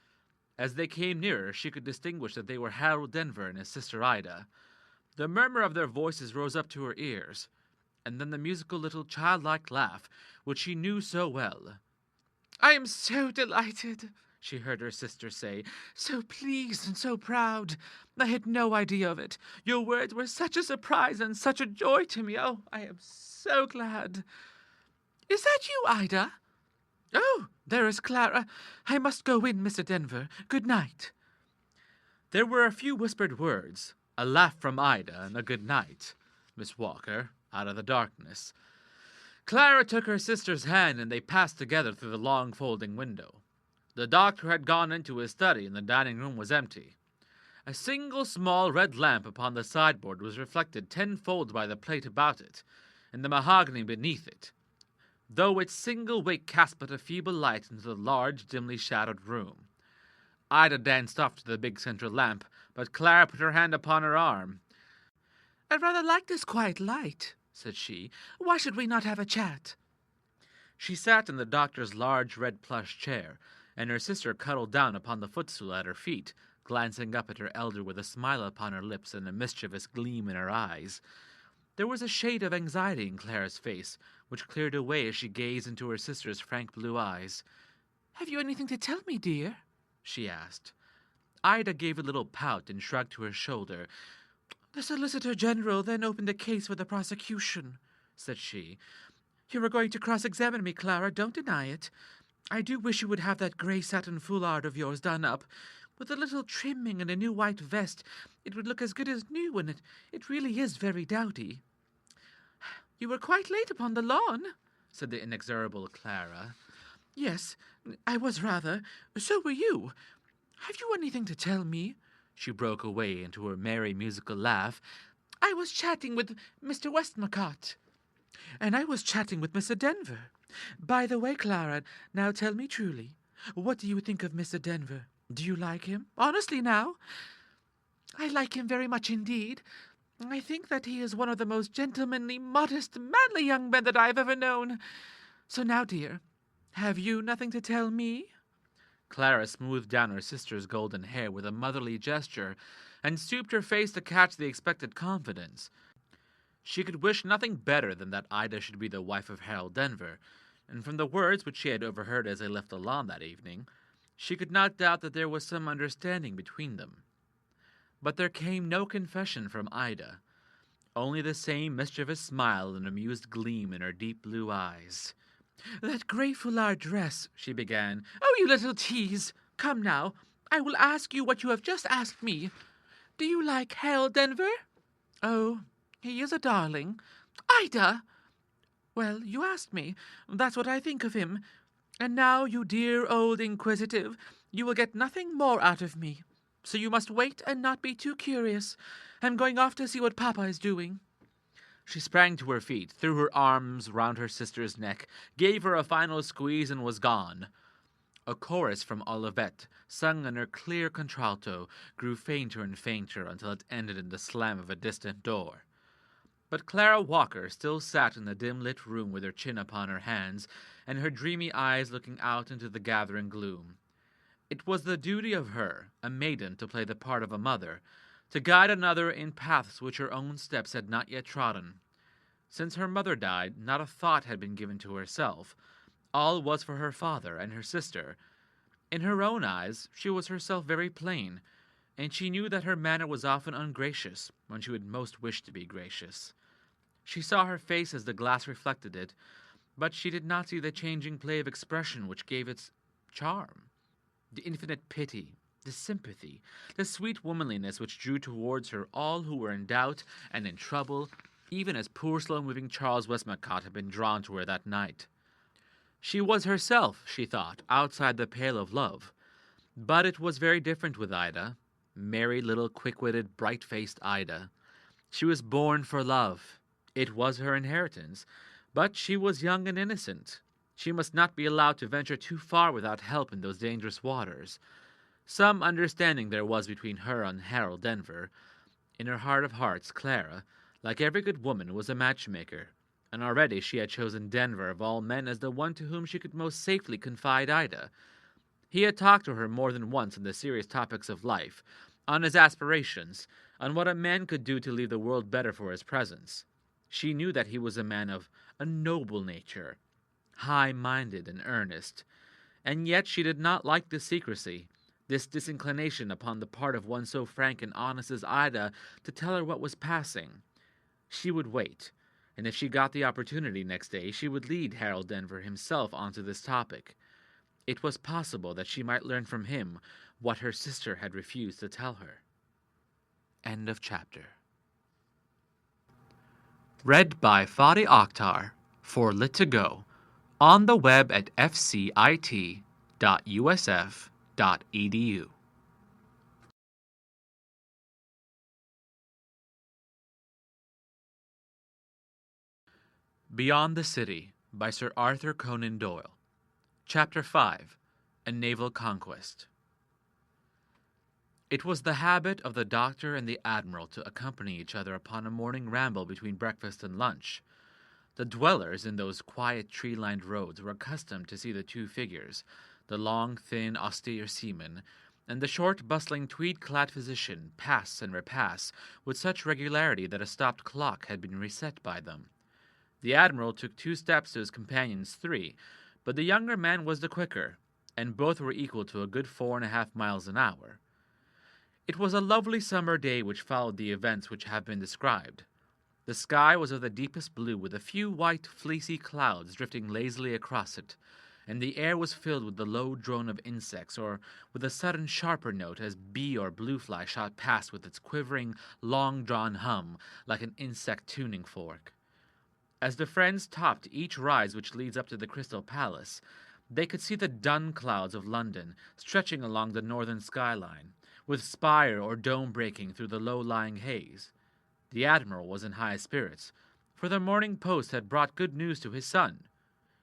As they came nearer, she could distinguish that they were Harold Denver and his sister Ida. The murmur of their voices rose up to her ears, and then the musical little childlike laugh, which she knew so well. "I am so delighted," she heard her sister say. "So pleased and so proud. I had no idea of it. Your words were such a surprise and such a joy to me. Oh, I am so glad." "Is that you, Ida?" "Oh, there is Clara. I must go in, Mr. Denver. Good night." There were a few whispered words, a laugh from Ida, and a good night, Miss Walker, out of the darkness. Clara took her sister's hand, and they passed together through the long folding window. The doctor had gone into his study, and the dining room was empty. A single small red lamp upon the sideboard was reflected tenfold by the plate about it, and the mahogany beneath it, though its single wick cast but a feeble light into the large, dimly shadowed room. Ida danced off to the big central lamp, but Clara put her hand upon her arm. "I rather like this quiet light," said she. "Why should we not have a chat?" She sat in the doctor's large red plush chair, and her sister cuddled down upon the footstool at her feet, glancing up at her elder with a smile upon her lips and a mischievous gleam in her eyes. There was a shade of anxiety in Clara's face, which cleared away as she gazed into her sister's frank blue eyes. "Have you anything to tell me, dear?" she asked. Ida gave a little pout and shrugged to her shoulder. "The Solicitor General then opened a case for the prosecution," said she. "You are going to cross-examine me, Clara, don't deny it. I do wish you would have that grey satin foulard of yours done up. With a little trimming and a new white vest, it would look as good as new, and it really is very dowdy." "You were quite late upon the lawn," said the inexorable Clara. "Yes, I was rather. So were you. Have you anything to tell me?" She broke away into her merry musical laugh. "I was chatting with Mr. Westmacott." "And I was chatting with Mr. Denver. By the way, Clara, now tell me truly, what do you think of Mr. Denver? Do you like him? Honestly now?" "I like him very much indeed. I think that he is one of the most gentlemanly, modest, manly young men that I have ever known. So now, dear, have you nothing to tell me?" Clara smoothed down her sister's golden hair with a motherly gesture, and stooped her face to catch the expected confidence. She could wish nothing better than that Ida should be the wife of Harold Denver, and from the words which she had overheard as they left the lawn that evening, she could not doubt that there was some understanding between them. But there came no confession from Ida, only the same mischievous smile and amused gleam in her deep blue eyes. "That grey foulard dress," she began. "Oh, you little tease! Come now, I will ask you what you have just asked me. Do you like Harold Denver?" "Oh, he is a darling." "Ida!" "Well, you asked me. That's what I think of him. And now, you dear old inquisitive, you will get nothing more out of me. So you must wait and not be too curious. I'm going off to see what Papa is doing." She sprang to her feet, threw her arms round her sister's neck, gave her a final squeeze, and was gone. A chorus from Olivette, sung in her clear contralto, grew fainter and fainter until it ended in the slam of a distant door. But Clara Walker still sat in the dim-lit room with her chin upon her hands, and her dreamy eyes looking out into the gathering gloom. It was the duty of her, a maiden, to play the part of a mother, to guide another in paths which her own steps had not yet trodden. Since her mother died, not a thought had been given to herself. All was for her father and her sister. In her own eyes, she was herself very plain, and she knew that her manner was often ungracious when she would most wish to be gracious. She saw her face as the glass reflected it, but she did not see the changing play of expression which gave its charm. The infinite pity, the sympathy, the sweet womanliness which drew towards her all who were in doubt and in trouble, even as poor slow-moving Charles Westmacott had been drawn to her that night. She was herself, she thought, outside the pale of love. But it was very different with Ida, merry little quick-witted, bright-faced Ida. She was born for love. It was her inheritance, but she was young and innocent. She must not be allowed to venture too far without help in those dangerous waters. Some understanding there was between her and Harold Denver. In her heart of hearts, Clara, like every good woman, was a matchmaker, and already she had chosen Denver of all men as the one to whom she could most safely confide Ida. He had talked to her more than once on the serious topics of life, on his aspirations, on what a man could do to leave the world better for his presence. She knew that he was a man of a noble nature, high-minded and earnest, and yet she did not like this secrecy, this disinclination upon the part of one so frank and honest as Ida to tell her what was passing. She would wait, and if she got the opportunity next day, she would lead Harold Denver himself onto this topic. It was possible that she might learn from him what her sister had refused to tell her. End of chapter. Read by Fadi Akhtar for Lit2Go, on the web at fcit.usf.edu. Beyond the City by Sir Arthur Conan Doyle. Chapter 5. A Naval Conquest. It was the habit of the doctor and the admiral to accompany each other upon a morning ramble between breakfast and lunch. The dwellers in those quiet tree-lined roads were accustomed to see the two figures, the long, thin, austere seaman, and the short, bustling, tweed-clad physician, pass and repass with such regularity that a stopped clock had been reset by them. The admiral took 2 steps to his companion's 3, but the younger man was the quicker, and both were equal to a good 4.5 miles an hour. It was a lovely summer day which followed the events which have been described. The sky was of the deepest blue, with a few white, fleecy clouds drifting lazily across it, and the air was filled with the low drone of insects, or with a sudden sharper note as bee or blue-fly shot past with its quivering, long-drawn hum, like an insect tuning fork. As the friends topped each rise which leads up to the Crystal Palace, they could see the dun clouds of London stretching along the northern skyline, with spire or dome breaking through the low-lying haze. The admiral was in high spirits, for the Morning Post had brought good news to his son.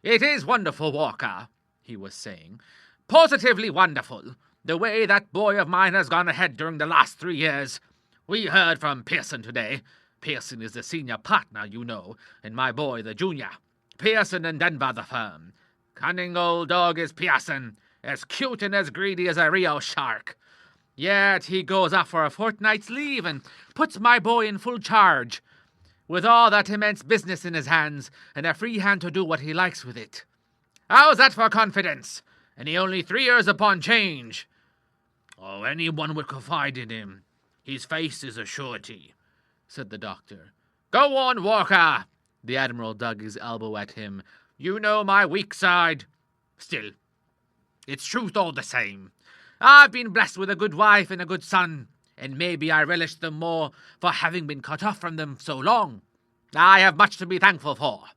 "It is wonderful, Walker," he was saying. "Positively wonderful, the way that boy of mine has gone ahead during the last 3 years. We heard from Pearson today. Pearson is the senior partner, you know, and my boy the junior. Pearson and Denver the firm. Cunning old dog is Pearson, as cute and as greedy as a Rio shark. Yet he goes off for a fortnight's leave and puts my boy in full charge, with all that immense business in his hands and a free hand to do what he likes with it. How's that for confidence? And he only 3 years upon change. Oh, anyone would confide in him. His face is a surety," said the doctor. "Go on, Walker." The admiral dug his elbow at him. "You know my weak side. Still, it's truth all the same. I've been blessed with a good wife and a good son, and maybe I relish them more for having been cut off from them so long. I have much to be thankful for."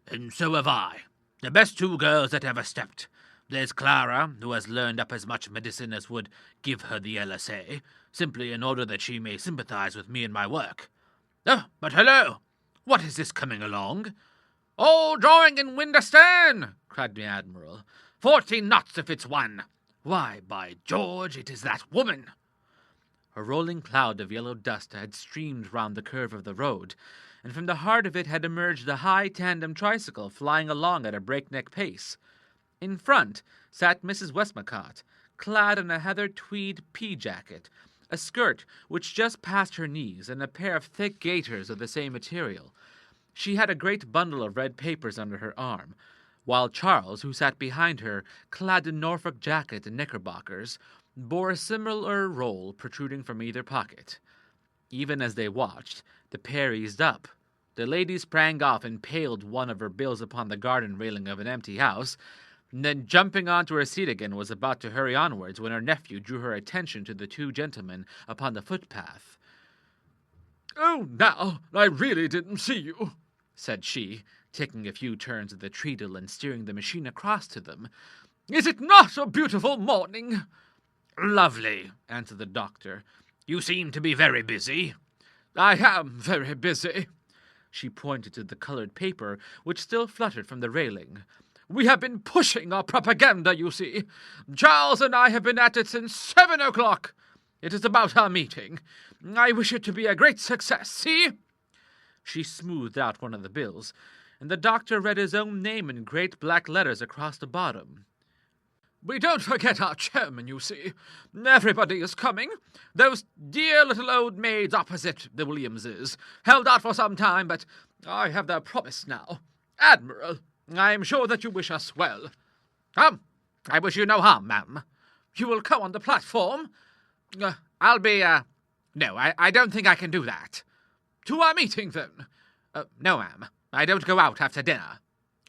"And so have I. The best 2 girls that ever stepped. There's Clara, who has learned up as much medicine as would give her the LSA, simply in order that she may sympathize with me and my work. Oh, but hello! What is this coming along?" "Oh, drawing in wind astern!" cried the admiral. 14 knots if it's 1. Why, by George, it is that woman." A rolling cloud of yellow dust had streamed round the curve of the road, and from the heart of it had emerged a high tandem tricycle flying along at a breakneck pace. In front sat Mrs. Westmacott, clad in a heather tweed pea-jacket, a skirt which just passed her knees, and a pair of thick gaiters of the same material. She had a great bundle of red papers under her arm, while Charles, who sat behind her, clad in Norfolk jacket and knickerbockers, bore a similar roll protruding from either pocket. Even as they watched, the pair eased up. The lady sprang off and paled one of her bills upon the garden railing of an empty house, and then jumping onto her seat again was about to hurry onwards when her nephew drew her attention to the 2 gentlemen upon the footpath. "Oh, now, I really didn't see you," said she, taking a few turns of the treadle and steering the machine across to them. "Is it not a beautiful morning?" "Lovely," answered the doctor. "You seem to be very busy." "I am very busy." She pointed to the colored paper, which still fluttered from the railing. "We have been pushing our propaganda, you see. Charles and I have been at it since 7 o'clock. It is about our meeting. I wish it to be a great success, see?" She smoothed out one of the bills, and the doctor read his own name in great black letters across the bottom. "We don't forget our chairman, you see. Everybody is coming. Those dear little old maids opposite the Williamses held out for some time, but I have their promise now. Admiral, I am sure that you wish us well." "I wish you no harm, ma'am." "You will come on the platform?" I'll be, No, I don't think I can do that." "To our meeting, then?" No, ma'am. I don't go out after dinner."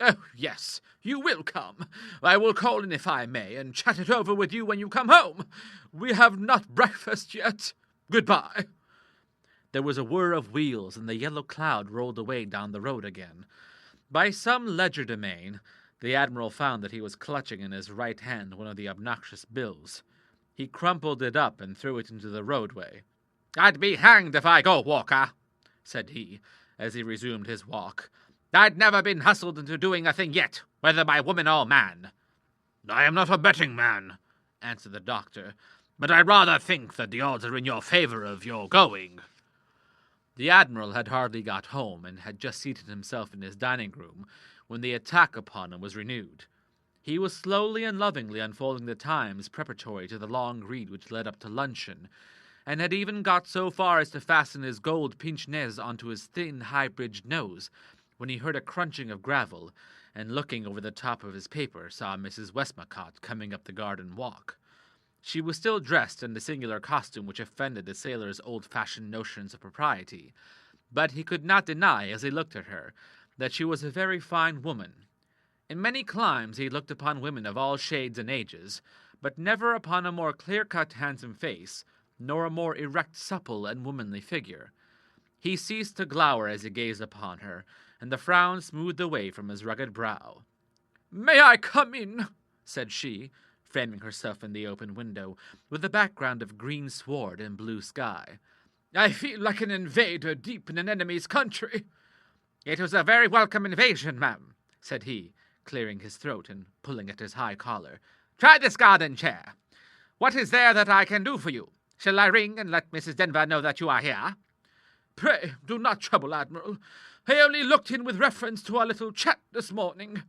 "Oh, yes, you will come. I will call in if I may, and chat it over with you when you come home. We have not breakfast yet. Goodbye." There was a whir of wheels, and the yellow cloud rolled away down the road again. By some legerdemain, the admiral found that he was clutching in his right hand one of the obnoxious bills. He crumpled it up and threw it into the roadway. "I'd be hanged if I go, Walker," said he, as he resumed his walk. I'd never been hustled into doing a thing yet, whether by woman or man." "I am not a betting man," answered the doctor, "but I rather think that the odds are in your favor of your going." The Admiral had hardly got home, and had just seated himself in his dining-room, when the attack upon him was renewed. He was slowly and lovingly unfolding the Times preparatory to the long read which led up to luncheon, and had even got so far as to fasten his gold pince-nez onto his thin, high-bridged nose, when he heard a crunching of gravel, and looking over the top of his paper saw Mrs. Westmacott coming up the garden walk. She was still dressed in the singular costume which offended the sailor's old-fashioned notions of propriety, but he could not deny, as he looked at her, that she was a very fine woman. In many climes he looked upon women of all shades and ages, but never upon a more clear-cut, handsome face, nor a more erect, supple, and womanly figure. He ceased to glower as he gazed upon her, and the frown smoothed away from his rugged brow. "May I come in?" said she, framing herself in the open window, with a background of green sward and blue sky. "I feel like an invader deep in an enemy's country." "It was a very welcome invasion, ma'am," said he, clearing his throat and pulling at his high collar. "Try this garden chair. What is there that I can do for you? Shall I ring and let Mrs. Denver know that you are here?" "Pray do not trouble, Admiral. I only looked in with reference to our little chat this morning.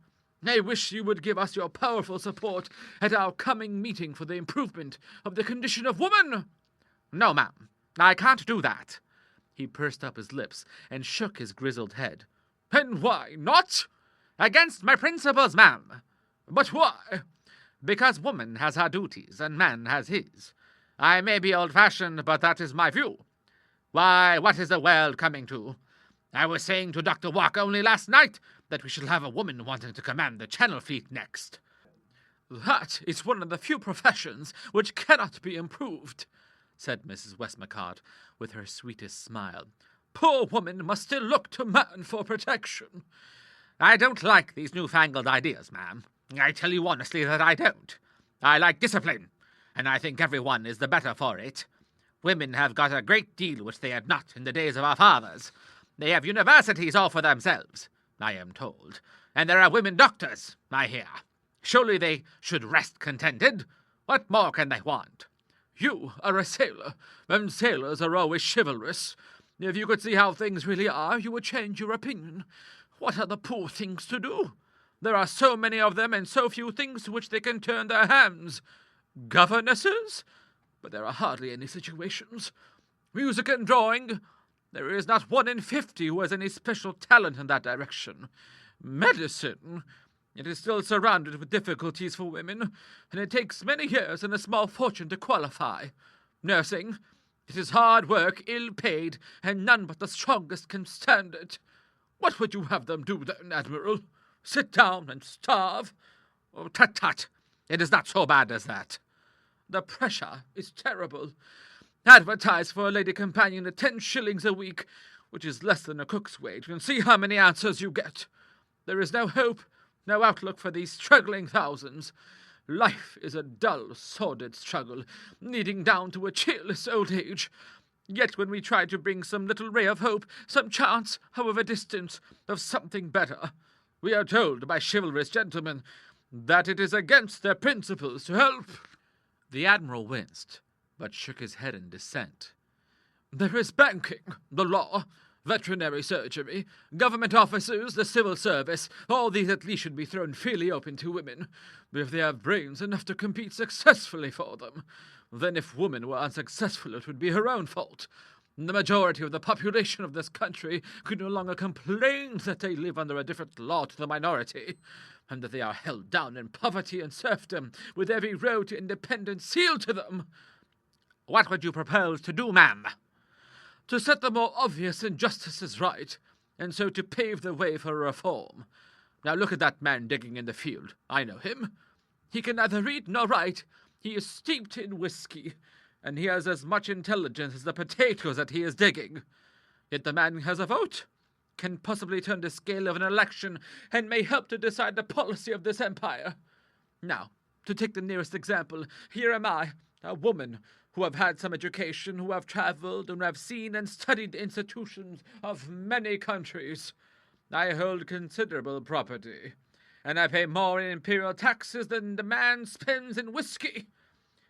I wish you would give us your powerful support at our coming meeting for the improvement of the condition of woman." "No, ma'am, I can't do that." He pursed up his lips and shook his grizzled head. "And why not?" "Against my principles, ma'am." "But why?" "Because woman has her duties and man has his. I may be old-fashioned, but that is my view. Why, what is the world coming to? I was saying to Dr. Walker only last night that we shall have a woman wanting to command the Channel Fleet next." "That is one of the few professions which cannot be improved," said Mrs. Westmacott, with her sweetest smile. "Poor woman must still look to man for protection." "I don't like these newfangled ideas, ma'am. I tell you honestly that I don't. I like discipline, and I think everyone is the better for it. Women have got a great deal which they had not in the days of our fathers. They have universities all for themselves, I am told, and there are women doctors, I hear. Surely they should rest contented. What more can they want?" "You are a sailor, and sailors are always chivalrous. If you could see how things really are, you would change your opinion. What are the poor things to do? There are so many of them, and so few things to which they can turn their hands. Governesses? But there are hardly any situations. Music and drawing? There is not 1 in 50 who has any special talent in that direction. Medicine? It is still surrounded with difficulties for women, and it takes many years and a small fortune to qualify. Nursing? It is hard work, ill-paid, and none but the strongest can stand it. What would you have them do then, Admiral? Sit down and starve? Oh, tut-tut! It is not so bad as that." "The pressure is terrible. Advertise for a lady companion at 10 shillings a week, which is less than a cook's wage, and see how many answers you get. There is no hope, no outlook for these struggling thousands. Life is a dull, sordid struggle, leading down to a cheerless old age. Yet when we try to bring some little ray of hope, some chance, however distant, of something better, we are told by chivalrous gentlemen that it is against their principles to help." The Admiral winced, but shook his head in dissent. "There is banking, the law, veterinary surgery, government officers, the civil service. All these at least should be thrown freely open to women, if they have brains enough to compete successfully for them. Then if woman were unsuccessful, it would be her own fault. The majority of the population of this country could no longer complain that they live under a different law to the minority, and that they are held down in poverty and serfdom, with every road to independence sealed to them." "What would you propose to do, ma'am?" "To set the more obvious injustices right, and so to pave the way for reform. Now look at that man digging in the field. I know him. He can neither read nor write. He is steeped in whiskey, and he has as much intelligence as the potatoes that he is digging. Yet the man has a vote, can possibly turn the scale of an election, and may help to decide the policy of this empire. Now, to take the nearest example, here am I, a woman who have had some education, who have traveled, and have seen and studied the institutions of many countries. I hold considerable property, and I pay more in imperial taxes than the man spends in whiskey,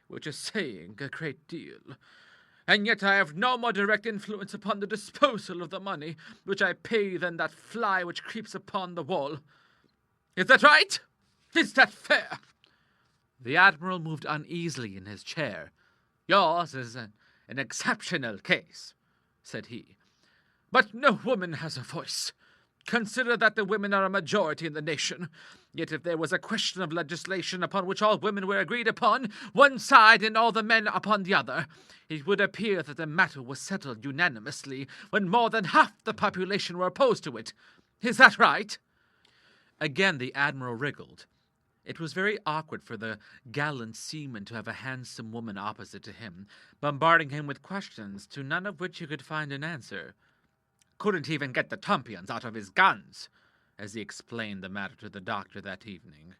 which is saying a great deal. And yet I have no more direct influence upon the disposal of the money which I pay than that fly which creeps upon the wall. Is that right? Is that fair?" The Admiral moved uneasily in his chair. "Yours is an exceptional case," said he. "But no woman has a voice. Consider that the women are a majority in the nation. Yet if there was a question of legislation upon which all women were agreed upon, one side and all the men upon the other, it would appear that the matter was settled unanimously when more than half the population were opposed to it. Is that right?" Again the Admiral wriggled. It was very awkward for the gallant seaman to have a handsome woman opposite to him, bombarding him with questions to none of which he could find an answer. "Couldn't even get the tompions out of his guns," as he explained the matter to the doctor that evening.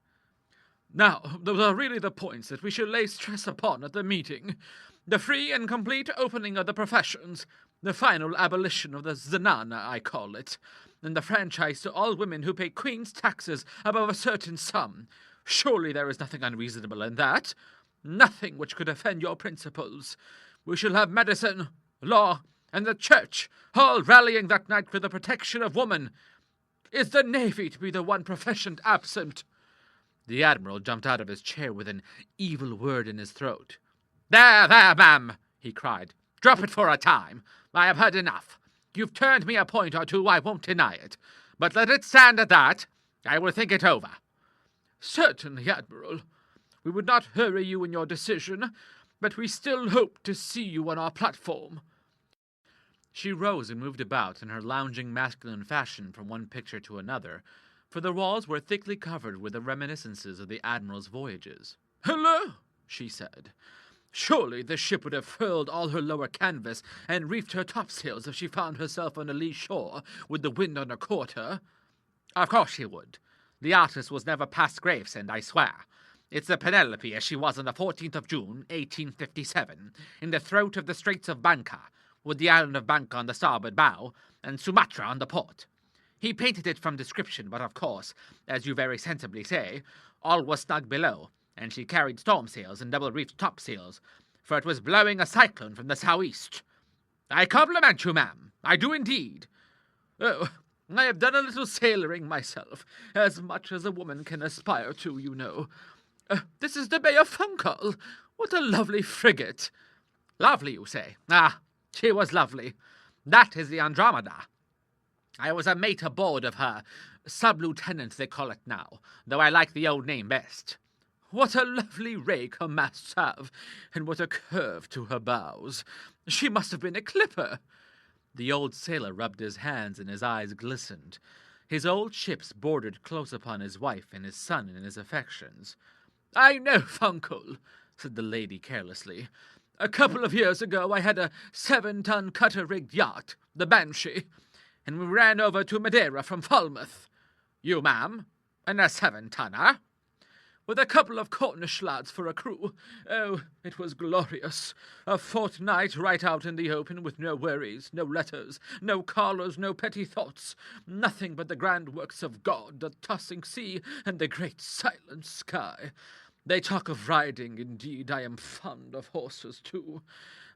"Now, those are really the points that we should lay stress upon at the meeting. The free and complete opening of the professions, the final abolition of the zenana, I call it, and the franchise to all women who pay Queen's taxes above a certain sum. Surely there is nothing unreasonable in that, nothing which could offend your principles. We shall have medicine, law, and the church all rallying that night for the protection of woman. Is the navy to be the one profession absent?" The Admiral jumped out of his chair with an evil word in his throat. There, ma'am," he cried. "Drop it for a time. I have heard enough. You've turned me a point or two, I won't deny it. But let it stand at that. I will think it over." "Certainly, Admiral. We would not hurry you in your decision, but we still hope to see you on our platform." She rose and moved about in her lounging masculine fashion from one picture to another, for the walls were thickly covered with the reminiscences of the Admiral's voyages. "Hello," she said. "Surely this ship would have furled all her lower canvas and reefed her topsails if she found herself on a lee shore with the wind on her quarter." "Of course she would. The artist was never past Gravesend, I swear. It's the Penelope as she was on the 14th of June, 1857, in the throat of the Straits of Banca, with the island of Banca on the starboard bow, and Sumatra on the port. He painted it from description, but of course, as you very sensibly say, all was snug below, and she carried storm sails and double-reefed topsails, for it was blowing a cyclone from the southeast. I compliment you, ma'am. I do indeed. Oh, I have done a little sailoring myself, as much as a woman can aspire to, you know. This is the Bay of Funchal. What a lovely frigate." "Lovely, you say? Ah, she was lovely. That is the Andromeda. I was a mate aboard of her. Sub-lieutenant, they call it now, though I like the old name best." "What a lovely rake her masts have, and what a curve to her bows. She must have been a clipper." The old sailor rubbed his hands and his eyes glistened. His old ships bordered close upon his wife and his son in his affections. "I know Funchal," said the lady carelessly. "A couple of years ago I had a 7-ton cutter-rigged yacht, the Banshee, and we ran over to Madeira from Falmouth." "You, ma'am? And a 7-tonner? "With a couple of Cornish lads for a crew. Oh, it was glorious. A fortnight right out in the open with no worries, no letters, no callers, no petty thoughts. Nothing but the grand works of God, the tossing sea, and the great silent sky. They talk of riding, indeed. I am fond of horses, too.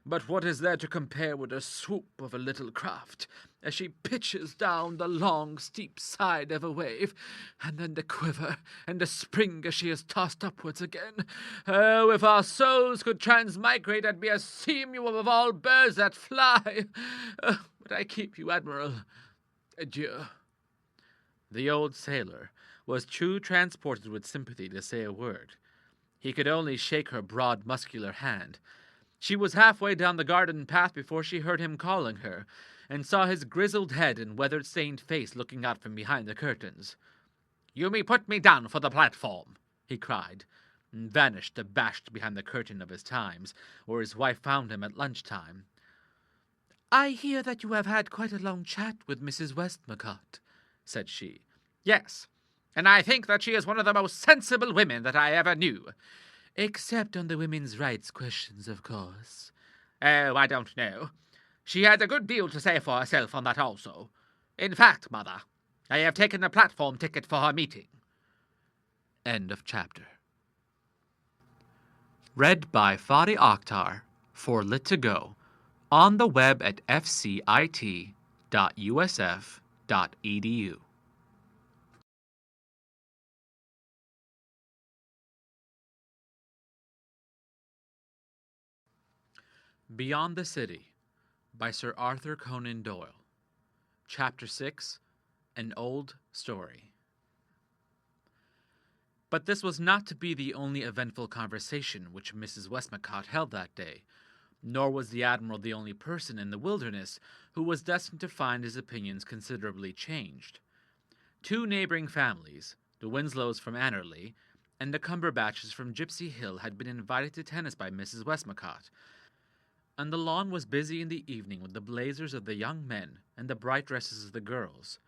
But what is there to compare with the swoop of a little craft, as she pitches down the long, steep side of a wave, and then the quiver and the spring as she is tossed upwards again? Oh, if our souls could transmigrate, I'd be a seamew above all birds that fly. But I keep you, Admiral. Adieu." The old sailor was too transported with sympathy to say a word. He could only shake her broad, muscular hand. She was halfway down the garden path before she heard him calling her, and saw his grizzled head and weather-stained face looking out from behind the curtains. "You may put me down for the platform," he cried, and vanished abashed behind the curtain of his Times, where his wife found him at lunch-time. "I hear that you have had quite a long chat with Mrs. Westmacott," said she. "Yes, and I think that she is one of the most sensible women that I ever knew." "Except on the women's rights questions, of course." "Oh, I don't know. She had a good deal to say for herself on that also. In fact, Mother, I have taken a platform ticket for her meeting. End of chapter. Read by Fadi Akhtar for Lit2Go on the web at fcit.usf.edu. Beyond the City by Sir Arthur Conan Doyle. Chapter 6, An Old Story. But this was not to be the only eventful conversation which Mrs. Westmacott held that day, nor was the Admiral the only person in the wilderness who was destined to find his opinions considerably changed. 2 neighboring families, the Winslows from Annerley and the Cumberbatches from Gypsy Hill, had been invited to tennis by Mrs. Westmacott, and the lawn was busy in the evening with the blazers of the young men and the bright dresses of the girls.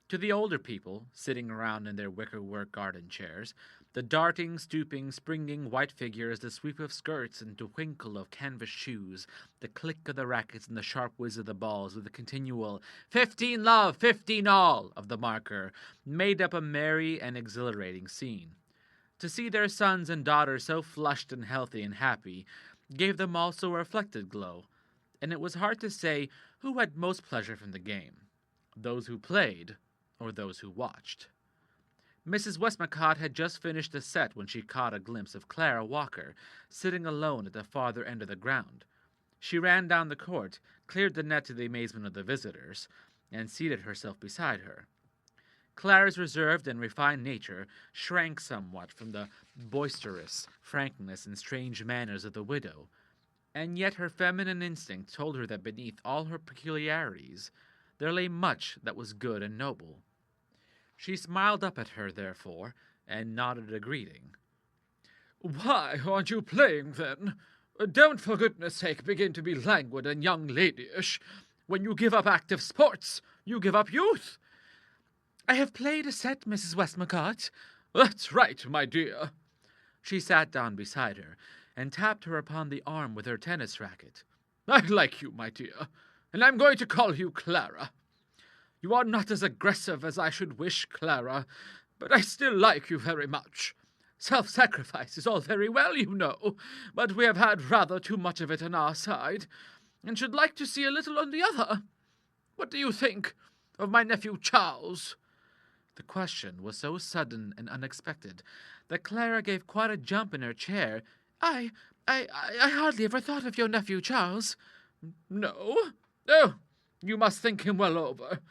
To the older people, sitting around in their wicker-work garden chairs, the darting, stooping, springing white figures, the sweep of skirts and the twinkle of canvas shoes, the click of the rackets and the sharp whiz of the balls, with the continual 15 love, 15 all of the marker, made up a merry and exhilarating scene. To see their sons and daughters so flushed and healthy and happy gave them also a reflected glow, and it was hard to say who had most pleasure from the game, those who played or those who watched. Mrs. Westmacott had just finished a set when she caught a glimpse of Clara Walker sitting alone at the farther end of the ground. She ran down the court, cleared the net to the amazement of the visitors, and seated herself beside her. Clara's reserved and refined nature shrank somewhat from the boisterous frankness and strange manners of the widow, and yet her feminine instinct told her that beneath all her peculiarities there lay much that was good and noble. She smiled up at her, therefore, and nodded a greeting. "Why aren't you playing, then? Don't, for goodness sake, begin to be languid and young ladyish. When you give up active sports, you give up youth." "I have played a set, Mrs. Westmacott." "That's right, my dear." She sat down beside her, and tapped her upon the arm with her tennis racket. "I like you, my dear, and I'm going to call you Clara. You are not as aggressive as I should wish, Clara, but I still like you very much. Self-sacrifice is all very well, you know, but we have had rather too much of it on our side, and should like to see a little on the other. What do you think of my nephew Charles?" The question was so sudden and unexpected that Clara gave quite a jump in her chair. I hardly ever thought of your nephew Charles." "No? Oh, you must think him well over,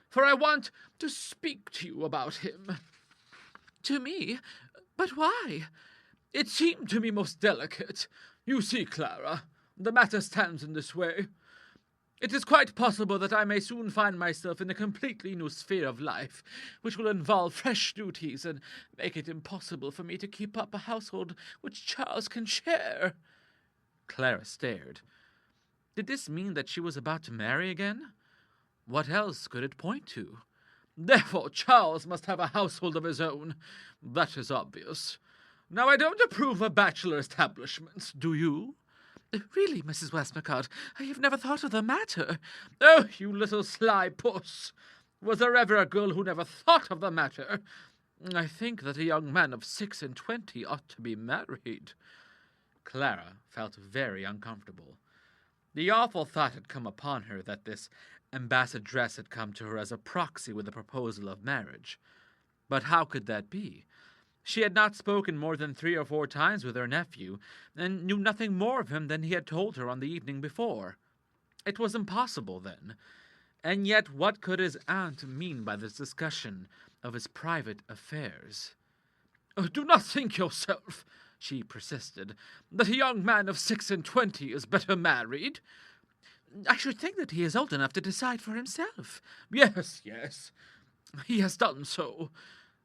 for I want to speak to you about him." "To me? But why?" "It seemed to me most delicate. You see, Clara, the matter stands in this way. It is quite possible that I may soon find myself in a completely new sphere of life, which will involve fresh duties and make it impossible for me to keep up a household which Charles can share." Clara stared. Did this mean that she was about to marry again? What else could it point to? "Therefore Charles must have a household of his own. That is obvious. Now, I don't approve of bachelor establishments, do you?" "Really, Mrs. Westmacott, I have never thought of the matter." "Oh, you little sly puss! Was there ever a girl who never thought of the matter? I think that a young man of 26 ought to be married." Clara felt very uncomfortable. The awful thought had come upon her that this ambassadress had come to her as a proxy with a proposal of marriage. But how could that be? She had not spoken more than 3 or 4 times with her nephew, and knew nothing more of him than he had told her on the evening before. It was impossible, then. And yet what could his aunt mean by this discussion of his private affairs? "Do not think yourself," she persisted, "that a young man of 26 is better married." "I should think that he is old enough to decide for himself." Yes, he has done so.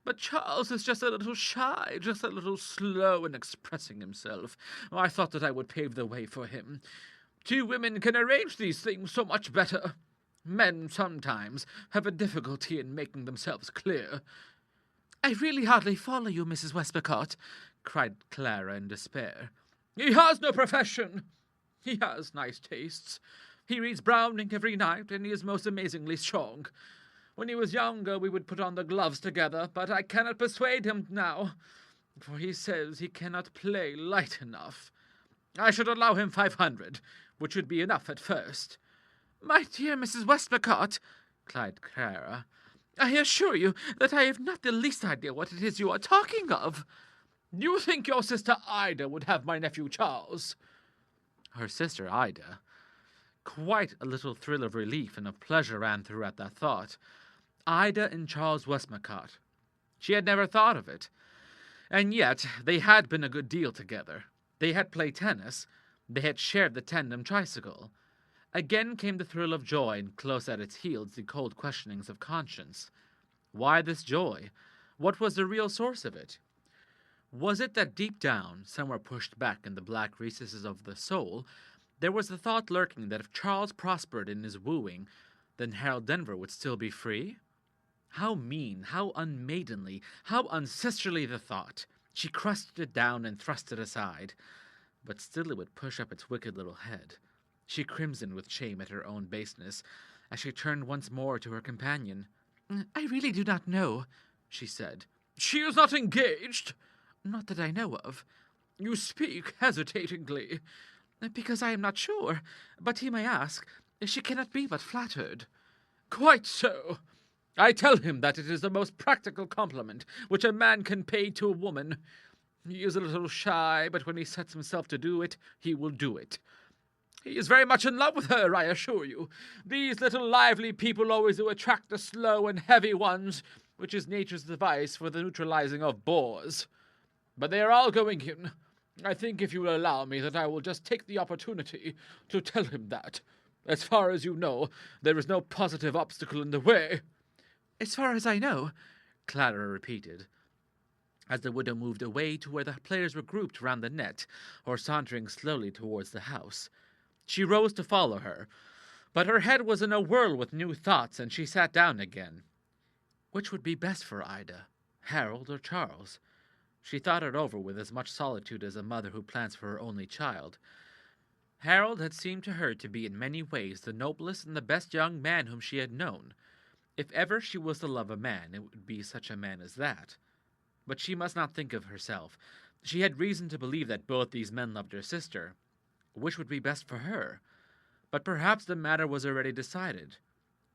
But Charles is just a little shy, just a little slow in expressing himself. I thought that I would pave the way for him. 2 women can arrange these things so much better. Men sometimes have a difficulty in making themselves clear." "I really hardly follow you, Mrs. Westmacott," cried Clara in despair. "He has no profession. He has nice tastes. He reads Browning every night, and he is most amazingly strong. When he was younger, we would put on the gloves together, but I cannot persuade him now, for he says he cannot play light enough. I should allow him 500, which should be enough at first." "My dear Mrs. Westmacott," cried Clara, "I assure you that I have not the least idea what it is you are talking of." "You think your sister Ida would have my nephew Charles?" Her sister Ida. Quite a little thrill of relief and of pleasure ran through at that thought. Ida and Charles Westmacott. She had never thought of it. And yet they had been a good deal together. They had played tennis. They had shared the tandem tricycle. Again came the thrill of joy, and close at its heels the cold questionings of conscience. Why this joy? What was the real source of it? Was it that deep down, somewhere pushed back in the black recesses of the soul, there was the thought lurking that if Charles prospered in his wooing, then Harold Denver would still be free? How mean, how unmaidenly, how unsisterly the thought! She crushed it down and thrust it aside. But still it would push up its wicked little head. She crimsoned with shame at her own baseness, as she turned once more to her companion. "I really do not know," she said. "She is not engaged?" "Not that I know of." "You speak hesitatingly." "Because I am not sure. But he may ask. She cannot be but flattered." "Quite so. I tell him that it is the most practical compliment which a man can pay to a woman. He is a little shy, but when he sets himself to do it, he will do it. He is very much in love with her, I assure you. These little lively people always do attract the slow and heavy ones, which is nature's device for the neutralizing of bores. But they are all going in. I think, if you will allow me, that I will just take the opportunity to tell him that, as far as you know, there is no positive obstacle in the way." "As far as I know," Clara repeated, as the widow moved away to where the players were grouped round the net, or sauntering slowly towards the house. She rose to follow her, but her head was in a whirl with new thoughts, and she sat down again. Which would be best for Ida, Harold or Charles? She thought it over with as much solitude as a mother who plans for her only child. Harold had seemed to her to be in many ways the noblest and the best young man whom she had known. If ever she was to love a man, it would be such a man as that. But she must not think of herself. She had reason to believe that both these men loved her sister. Which would be best for her? But perhaps the matter was already decided.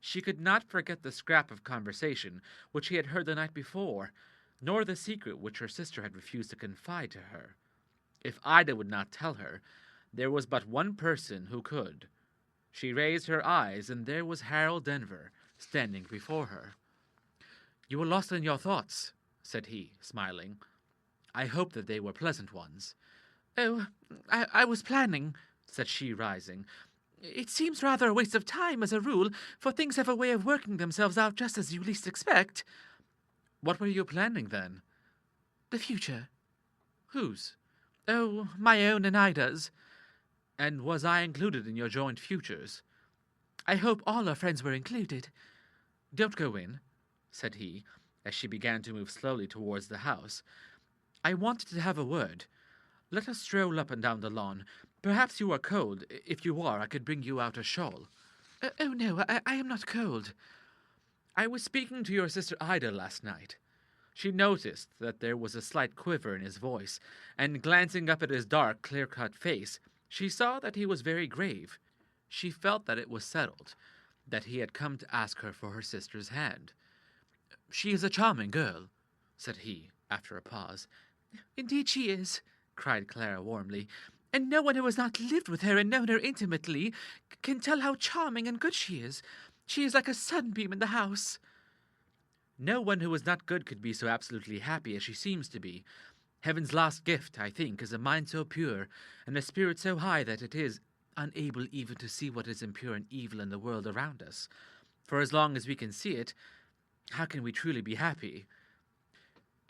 She could not forget the scrap of conversation which she had heard the night before, nor the secret which her sister had refused to confide to her. If Ida would not tell her, there was but one person who could. She raised her eyes, and there was Harold Denver, standing before her. "You were lost in your thoughts," said he, smiling. "I hope that they were pleasant ones." "Oh, I was planning," said she, rising. "It seems rather a waste of time, as a rule, for things have a way of working themselves out just as you least expect." "What were you planning, then?" "The future." "Whose?" "Oh, my own and Ida's." "And was I included in your joint futures?" "I hope all our friends were included." "Don't go in," said he, as she began to move slowly towards the house. "I wanted to have a word. Let us stroll up and down the lawn. Perhaps you are cold. If you are, I could bring you out a shawl." "Oh, no, I am not cold." "I was speaking to your sister Ida last night." She noticed that there was a slight quiver in his voice, and glancing up at his dark, clear-cut face, she saw that he was very grave. She felt that it was settled, that he had come to ask her for her sister's hand. "She is a charming girl," said he, after a pause. "Indeed she is," cried Clara warmly. "and no one who has not lived with her and known her intimately can tell how charming and good she is. She is like a sunbeam in the house." "No one who is not good could be so absolutely happy as she seems to be. Heaven's last gift, I think, is a mind so pure, and a spirit so high that it is unable even to see what is impure and evil in the world around us. For as long as we can see it, how can we truly be happy?"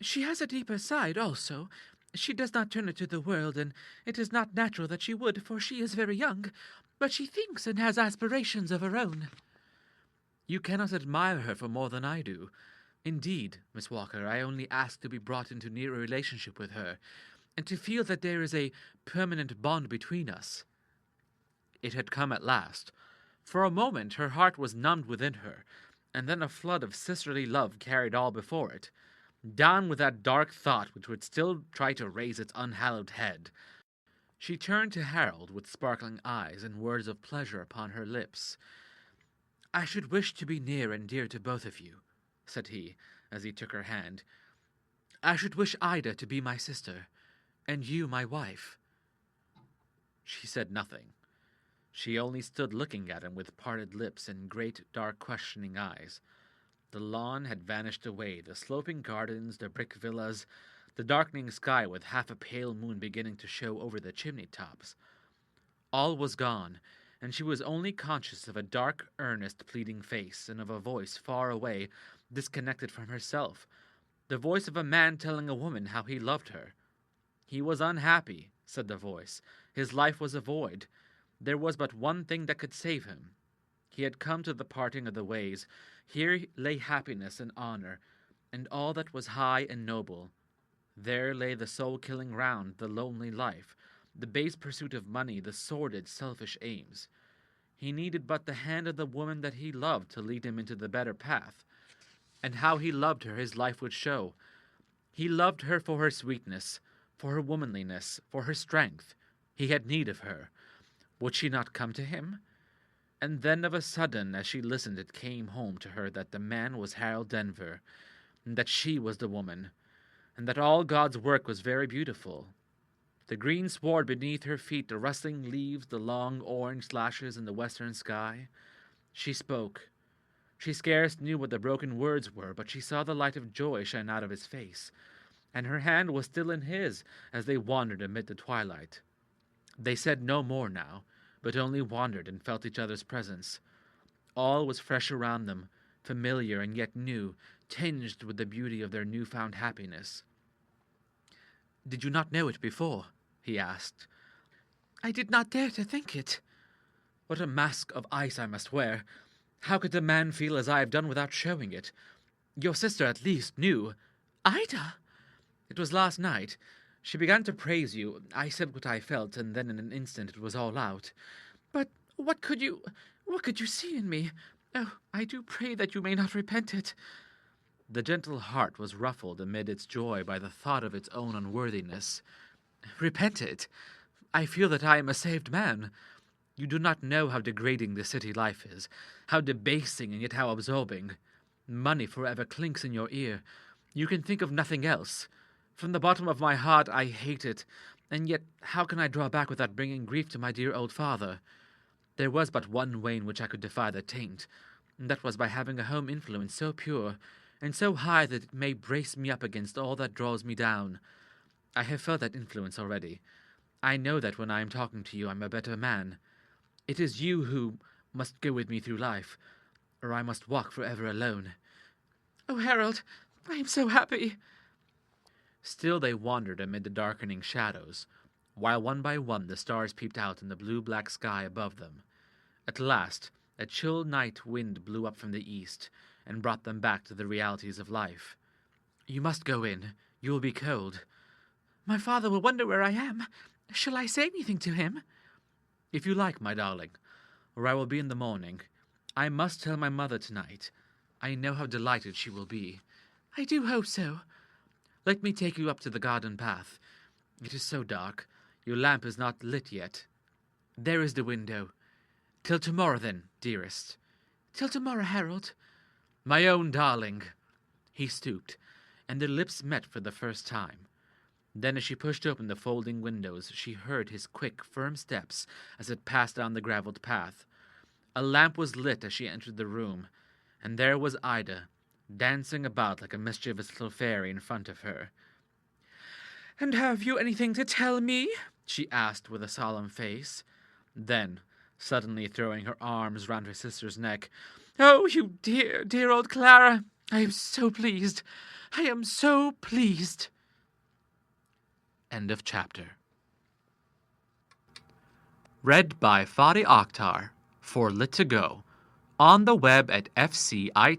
"She has a deeper side, also. She does not turn it to the world, and it is not natural that she would, for she is very young. But she thinks and has aspirations of her own." "You cannot admire her for more than I do. Indeed, Miss Walker, I only ask to be brought into nearer relationship with her, and to feel that there is a permanent bond between us." It had come at last. For a moment her heart was numbed within her, and then a flood of sisterly love carried all before it. Down with that dark thought which would still try to raise its unhallowed head. She turned to Harold with sparkling eyes and words of pleasure upon her lips. "I should wish to be near and dear to both of you," said he, as he took her hand. "I should wish Ida to be my sister, and you my wife." She said nothing. She only stood looking at him with parted lips and great, dark, questioning eyes. The lawn had vanished away, the sloping gardens, the brick villas, the darkening sky with half a pale moon beginning to show over the chimney-tops. All was gone, and she was only conscious of a dark, earnest, pleading face, and of a voice far away, disconnected from herself, the voice of a man telling a woman how he loved her. He was unhappy, said the voice. His life was a void. There was but one thing that could save him. He had come to the parting of the ways. Here lay happiness and honor, and all that was high and noble. There lay the soul-killing round, the lonely life, the base pursuit of money, the sordid, selfish aims. He needed but the hand of the woman that he loved to lead him into the better path. And how he loved her his life would show. He loved her for her sweetness, for her womanliness, for her strength. He had need of her. Would she not come to him? And then of a sudden, as she listened, it came home to her that the man was Harold Denver, and that she was the woman, and that all God's work was very beautiful. The green sward beneath her feet, the rustling leaves, the long orange lashes in the western sky. She spoke. She scarce knew what the broken words were, but she saw the light of joy shine out of his face, and her hand was still in his as they wandered amid the twilight. They said no more now, but only wandered and felt each other's presence. All was fresh around them, familiar and yet new, tinged with the beauty of their new-found happiness. "Did you not know it before?" he asked. "I did not dare to think it." "What a mask of ice I must wear! How could a man feel as I have done without showing it? Your sister at least knew." "Ida?" "It was last night. She began to praise you. I said what I felt, and then in an instant it was all out." "But what could you see in me? Oh, I do pray that you may not repent it." The gentle heart was ruffled amid its joy by the thought of its own unworthiness. "Repent it? I feel that I am a saved man. You do not know how degrading the city life is, how debasing and yet how absorbing. Money forever clinks in your ear. You can think of nothing else. From the bottom of my heart I hate it, and yet how can I draw back without bringing grief to my dear old father? There was but one way in which I could defy the taint, and that was by having a home influence so pure and so high that it may brace me up against all that draws me down. I have felt that influence already. I know that when I am talking to you I am a better man. It is you who must go with me through life, or I must walk forever alone." "Oh, Harold, I am so happy." Still they wandered amid the darkening shadows, while one by one the stars peeped out in the blue-black sky above them. At last, a chill night wind blew up from the east, and brought them back to the realities of life. "You must go in. You will be cold." "My father will wonder where I am. Shall I say anything to him?" "If you like, my darling, or I will be in the morning. I must tell my mother tonight. I know how delighted she will be." "I do hope so." "Let me take you up to the garden path. It is so dark. Your lamp is not lit yet. There is the window. Till tomorrow, then, dearest." "Till tomorrow, Harold." "My own darling." He stooped, and their lips met for the first time. Then as she pushed open the folding windows, she heard his quick, firm steps as it passed down the gravelled path. A lamp was lit as she entered the room, and there was Ida, dancing about like a mischievous little fairy in front of her. "And have you anything to tell me?" she asked with a solemn face. Then, suddenly throwing her arms round her sister's neck, "Oh, you dear, dear old Clara! I am so pleased. I am so pleased." End of chapter. Read by Fadi Akhtar for Lit2Go on the web at fcit.usf.edu.